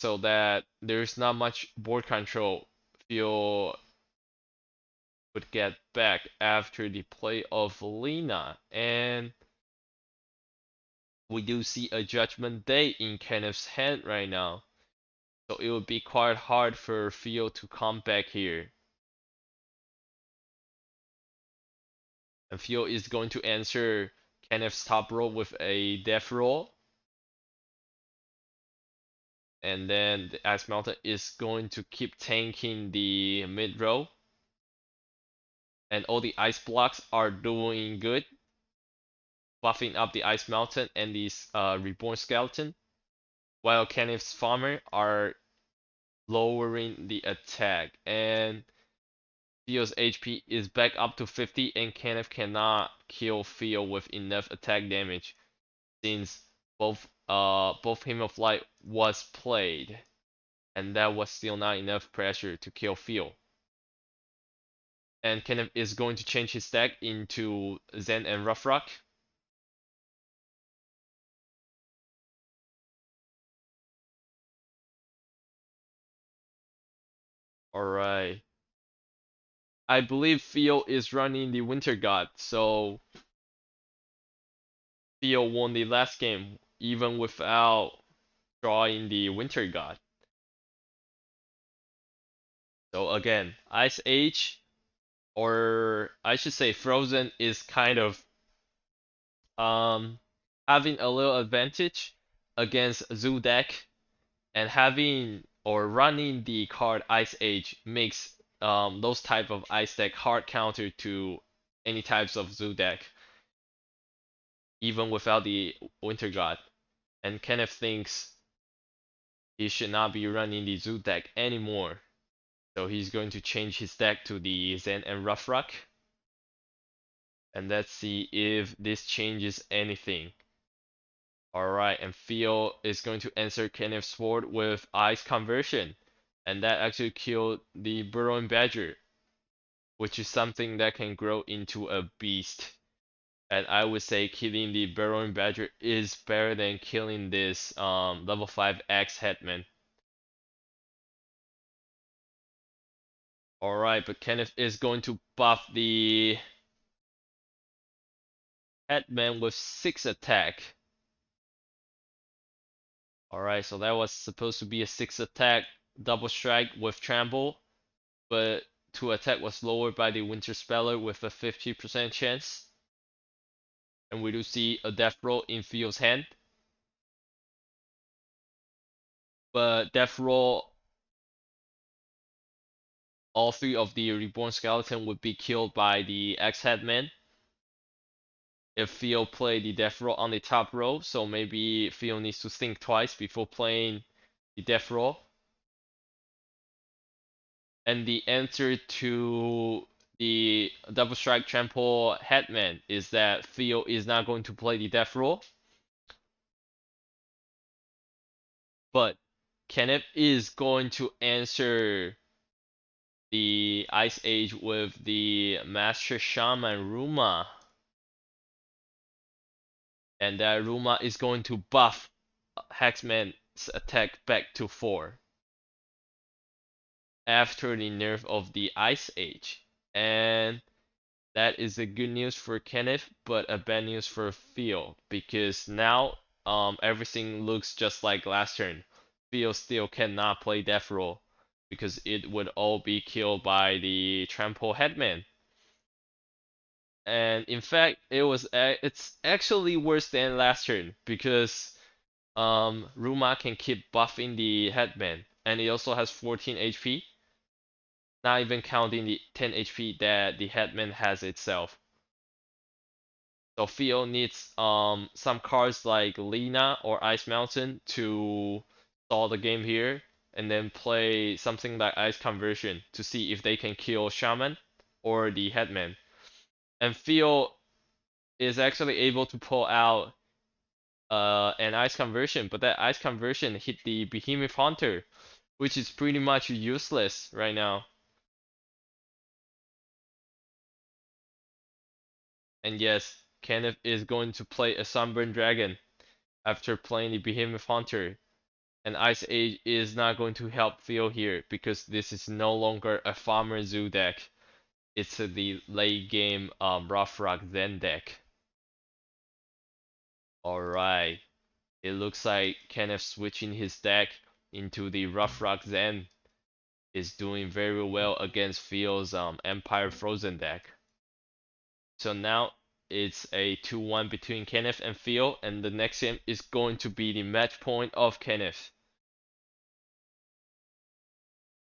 so that there's not much board control Theo would get back after the play of Lina. And we do see a Judgment Day in Kenneth's hand right now. So it would be quite hard for Theo to come back here. And Theo is going to answer Kenneth's top row with a death roll. And then the Ice Mountain is going to keep tanking the mid row. And all the ice blocks are doing good, buffing up the Ice Mountain and the Reborn Skeleton, while Kenneth's Farmer are lowering the attack. And Theo's HP is back up to 50, and Kenneth cannot kill Theo with enough attack damage since both Hymn of Light was played, and that was still not enough pressure to kill Theo. And Kenneth is going to change his deck into Zen and Rough Rock. Alright. I believe Theo is running the Winter God, so Theo won the last game even without drawing the Winter God. So again, Ice Age, or I should say Frozen, is kind of um having a little advantage against Zoo deck, and having or running the card Ice Age makes those type of ice deck hard counter to any types of Zoo deck, even without the Winter God. And Kenneth thinks he should not be running the Zoo deck anymore. So he's going to change his deck to the Zen and Rough Rock. And let's see if this changes anything. Alright, and Theo is going to answer Kenneth's sword with Ice Conversion. And that actually killed the Burrowing Badger, which is something that can grow into a beast. And I would say killing the Burrowing Badger is better than killing this level 5 X Headman. Alright, but Kenneth is going to buff the Headman with 6 attack. Alright, so that was supposed to be a 6 attack double strike with trample, but to attack was lowered by the Winter Speller with a 50% chance. And we do see a death roll in Fio's hand. But death roll, all 3 of the Reborn Skeleton would be killed by the X-Headman if Fio played the death roll on the top row. So maybe Fio needs to think twice before playing the death roll. And the answer to the double strike trample Headman is that Theo is not going to play the death roll. But Kenneth is going to answer the Ice Age with the Master Shaman Ruma. And that Ruma is going to buff Hexman's attack back to 4 after the nerf of the Ice Age. And that is a good news for Kenneth, but a bad news for Theo, because now everything looks just like last turn. Theo still cannot play Death Roll because it would all be killed by the Trample Headman. And in fact, it's actually worse than last turn because Ruma can keep buffing the Headman, and it also has 14 HP. Not even counting the 10 HP that the Headman has itself. So Theo needs some cards like Lina or Ice Mountain to stall the game here, and then play something like Ice Conversion to see if they can kill Shaman or the Headman. And Theo is actually able to pull out an Ice Conversion, but that Ice Conversion hit the Behemoth Hunter, which is pretty much useless right now. And yes, Kenneth is going to play a Sunburned Dragon after playing the Behemoth Hunter. And Ice Age is not going to help Theo here because this is no longer a Farmer Zoo deck. It's the late game Rough Rock Zen deck. Alright, it looks like Kenneth switching his deck into the Rough Rock Zen is doing very well against Theo's Empire Frozen deck. So now it's a 2-1 between Kenneth and Theo, and the next game is going to be the match point of Kenneth.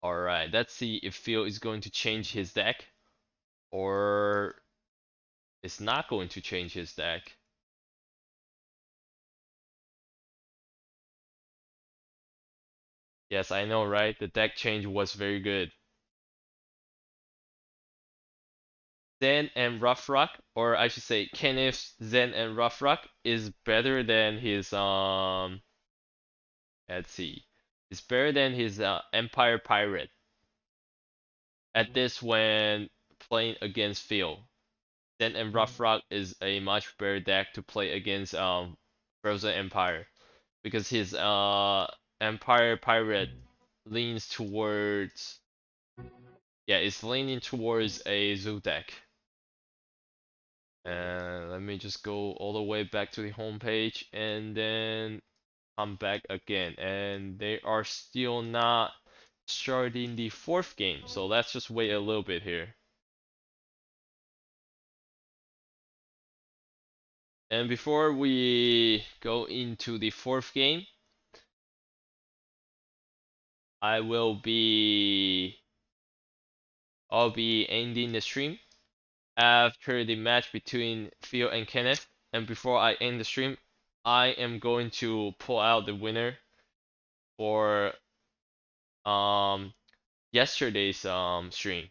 Alright, let's see if Theo is going to change his deck or is not going to change his deck. Yes, I know, right? The deck change was very good. Zen and Rough Rock, or I should say Kenneth's Zen and Rough Rock is better than his let's see. It's better than his Empire Pirate. At this when playing against Phil. Zen and Rough Rock is a much better deck to play against Frozen Empire. Because his Empire Pirate leans towards, yeah, it's leaning towards a Zoo deck. And let me just go all the way back to the home page and then come back again. And they are still not starting the 4th game, so let's just wait a little bit here. And before we go into the 4th game, I'll be ending the stream after the match between Theo and Kenneth. And before I end the stream, I am going to pull out the winner for yesterday's stream.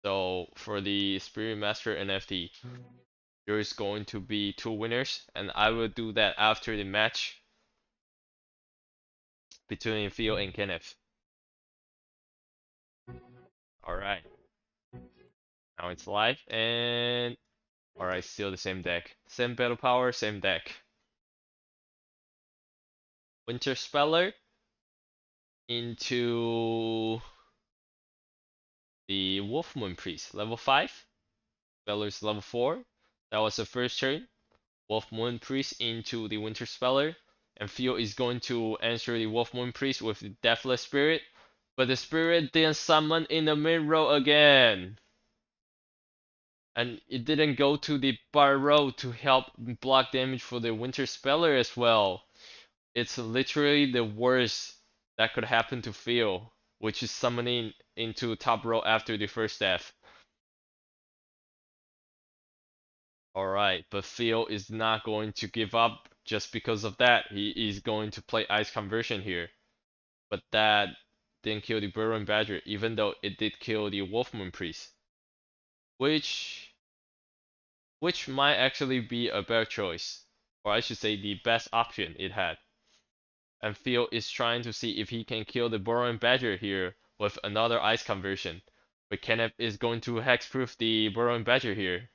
So for the Spirit Master NFT, there is going to be 2 winners, and I will do that after the match between Theo and Kenneth. Alright. Now it's live, and alright, still the same deck. Same battle power, same deck. Winter Speller into the Wolfmoon Priest, level 5. Speller's level 4. That was the first turn. Wolfmoon Priest into the Winter Speller. And Theo is going to answer the Wolfmoon Priest with the Deathless Spirit. But the spirit didn't summon in the mid row again. And it didn't go to the bar row to help block damage for the Winter Speller as well. It's literally the worst that could happen to Phil, which is summoning into top row after the first death. Alright, but Phil is not going to give up just because of that. He is going to play Ice Conversion here. But that didn't kill the Burrowing Badger, even though it did kill the Wolfmoon Priest. Which might actually be a better choice. Or I should say the best option it had. And Phil is trying to see if he can kill the Burrowing Badger here with another Ice Conversion. But Kenneth is going to Hexproof the Burrowing Badger here.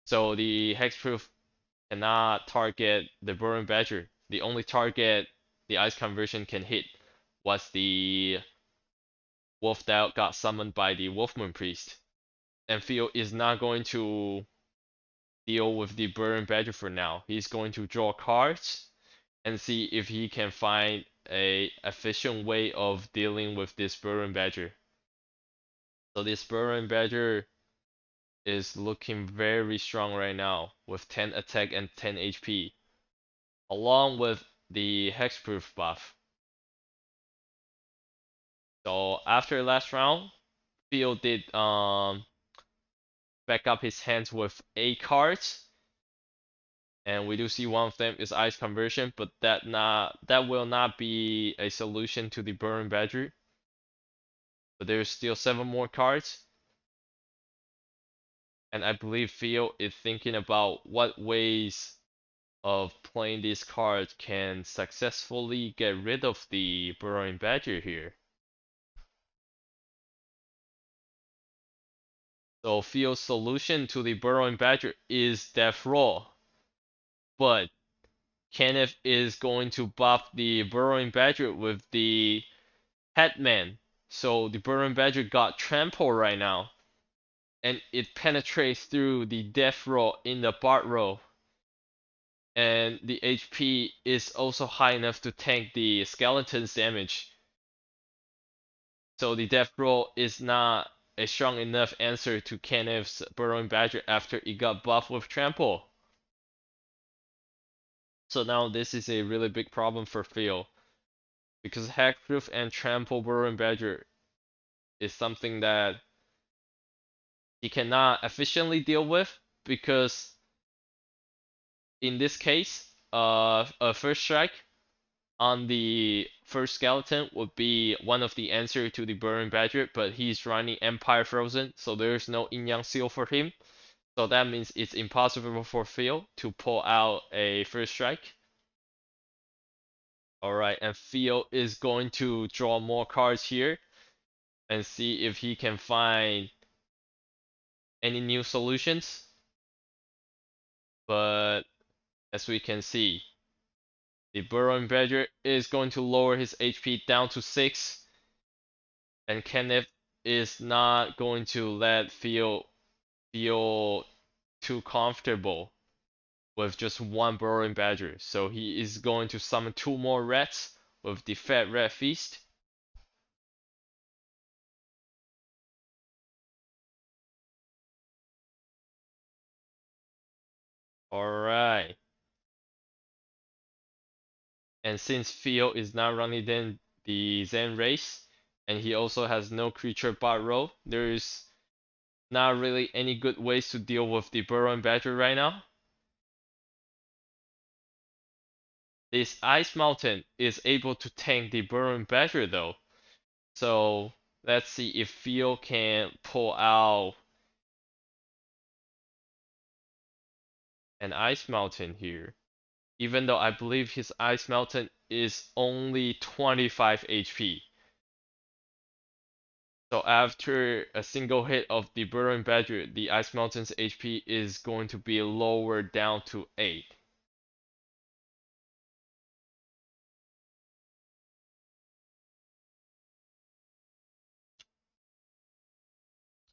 So the Hexproof cannot target the Burrowing Badger. The only target the Ice Conversion can hit was the Wolf that got summoned by the Wolfmoon Priest. And Phil is not going to deal with the Burrowing Badger for now. He's going to draw cards and see if he can find a efficient way of dealing with this Burrowing Badger. So this Burrowing Badger is looking very strong right now with 10 attack and 10 HP, along with the Hexproof buff. So after last round, Phil did back up his hands with 8 cards, and we do see one of them is Ice Conversion, but that will not be a solution to the Burrowing Badger. But there's still 7 more cards, and I believe Phil is thinking about what ways of playing these cards can successfully get rid of the Burrowing Badger here. So Phil's solution to the Burrowing Badger is Death Roll, but Kenneth is going to buff the Burrowing Badger with the Headman. So the Burrowing Badger got trampled right now, and it penetrates through the Death Roll in the Bart row. And the HP is also high enough to tank the skeleton's damage. So the Death Roll is not a strong enough answer to Kenneth's Burrowing Badger after it got buffed with Trample. So now this is a really big problem for Phil, because Hexproof and Trample Burrowing Badger is something that he cannot efficiently deal with, because in this case, a first strike on the first skeleton would be one of the answer to the Burrowing Badger, but he's running Empire Frozen, so there's no Yin Yang Seal for him. So that means it's impossible for Phil to pull out a first strike. Alright, and Phil is going to draw more cards here and see if he can find any new solutions. But as we can see, the Burrowing Badger is going to lower his HP down to 6, and Kenneth is not going to let Phil feel too comfortable with just one Burrowing Badger. So he is going to summon 2 more rats with the Fat Rat Feast. Alright. And since Phil is not running then the Zen race, and he also has no creature bot row, there is not really any good ways to deal with the Burrowing Badger right now. This Ice Mountain is able to tank the Burrowing Badger though. So let's see if Phil can pull out an Ice Mountain here. Even though I believe his Ice Mountain is only 25 HP. So after a single hit of the Burrowing Badger, the Ice Mountain's HP is going to be lowered down to 8.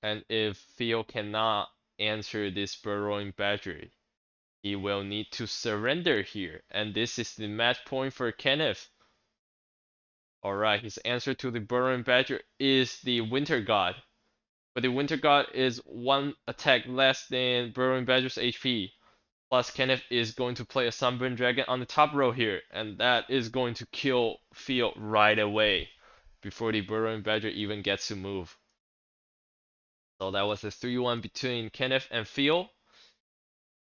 And if Phil cannot answer this Burrowing Badger, he will need to surrender here. And this is the match point for Kenneth. Alright, his answer to the Burrowing Badger is the Winter God. But the Winter God is one attack less than Burrowing Badger's HP. Plus, Kenneth is going to play a Sunburn Dragon on the top row here, and that is going to kill Field right away before the Burrowing Badger even gets to move. So that was a 3-1 between Kenneth and Field.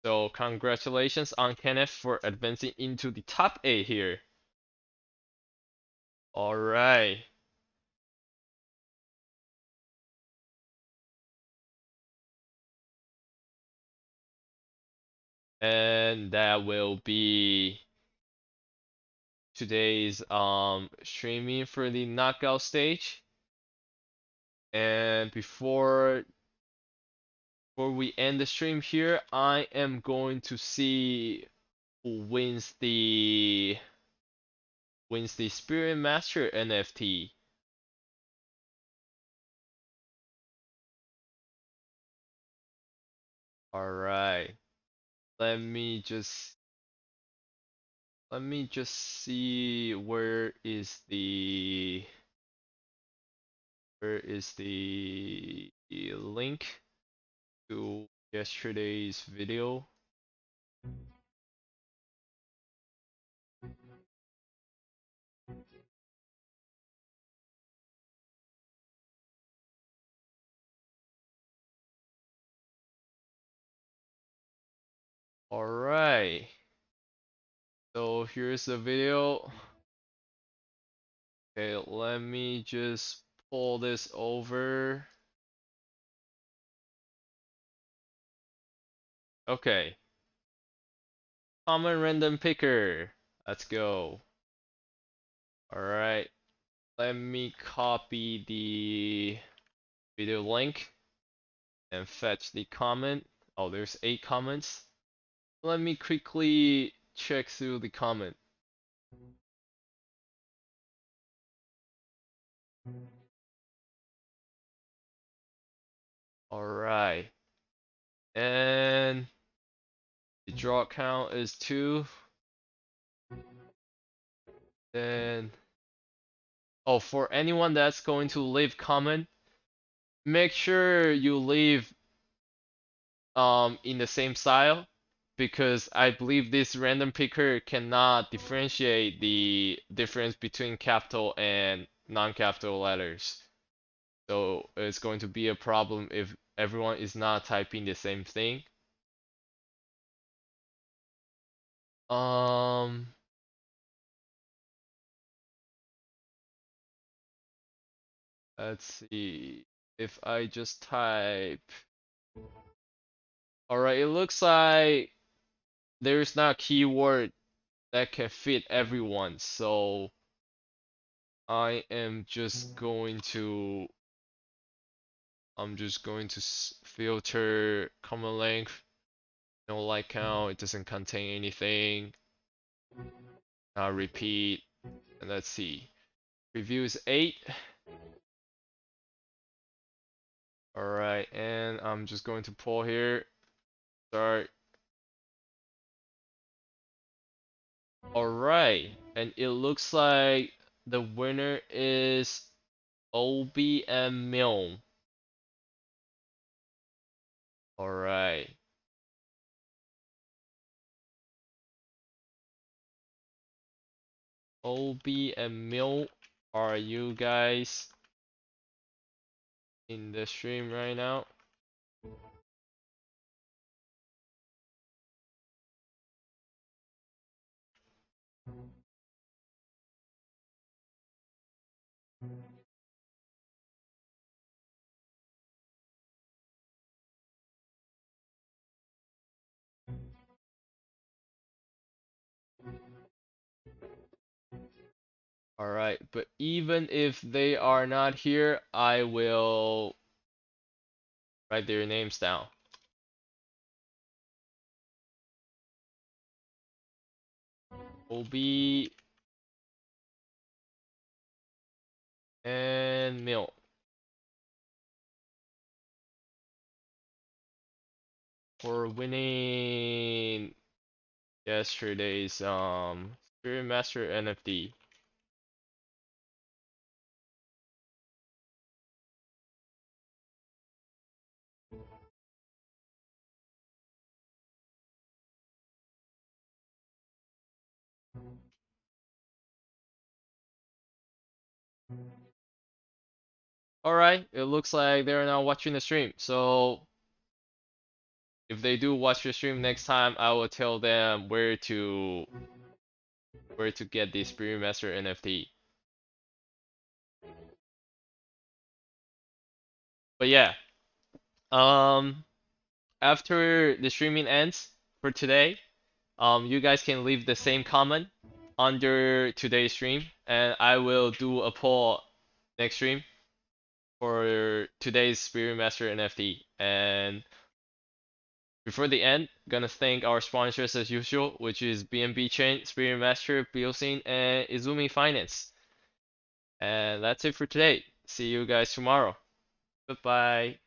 So congratulations on Kenneth for advancing into the top 8 here. Alright. And that will be today's streaming for the knockout stage. And before we end the stream here, I am going to see who wins the Spirit Master NFT. Alright. Let me just see where is the link to yesterday's video. Alright. So here's the video. Okay, let me just pull this over. Okay. Common random picker. Let's go. Alright. Let me copy the video link and fetch the comment. Oh, there's 8 comments. Let me quickly check through the comment. Alright. And the draw count is 2. Then, oh, for anyone that's going to leave comment, make sure you leave in the same style, because I believe this random picker cannot differentiate the difference between capital and non-capital letters. So it's going to be a problem if everyone is not typing the same thing. Um, let's see if I just type. Alright, it looks like there's not a keyword that can fit everyone, so I am just going to filter common length, no like count, it doesn't contain anything. Now repeat, and let's see. Review is 8. Alright, and I'm just going to pull here. Start. Alright, and it looks like the winner is 𝙂𝙧𝙪𝙩𝙝. Alright. 𝙂𝙧𝙪𝙩𝙝, are you guys in the stream right now? Alright, but even if they are not here, I will write their names down. 𝙂𝙧𝙪𝙩𝙝 and Milk for winning yesterday's Spirit Master NFT. Alright, it looks like they're now watching the stream. So if they do watch the stream next time, I will tell them where to get the Spirit Master NFT. But yeah, um, after the streaming ends for today, you guys can leave the same comment under today's stream, and I will do a poll next stream for today's Spirit Master NFT. And before the end, gonna thank our sponsors as usual, which is BNB Chain, Spirit Master, Biosyn, and Izumi Finance. And that's it for today. See you guys tomorrow. Goodbye.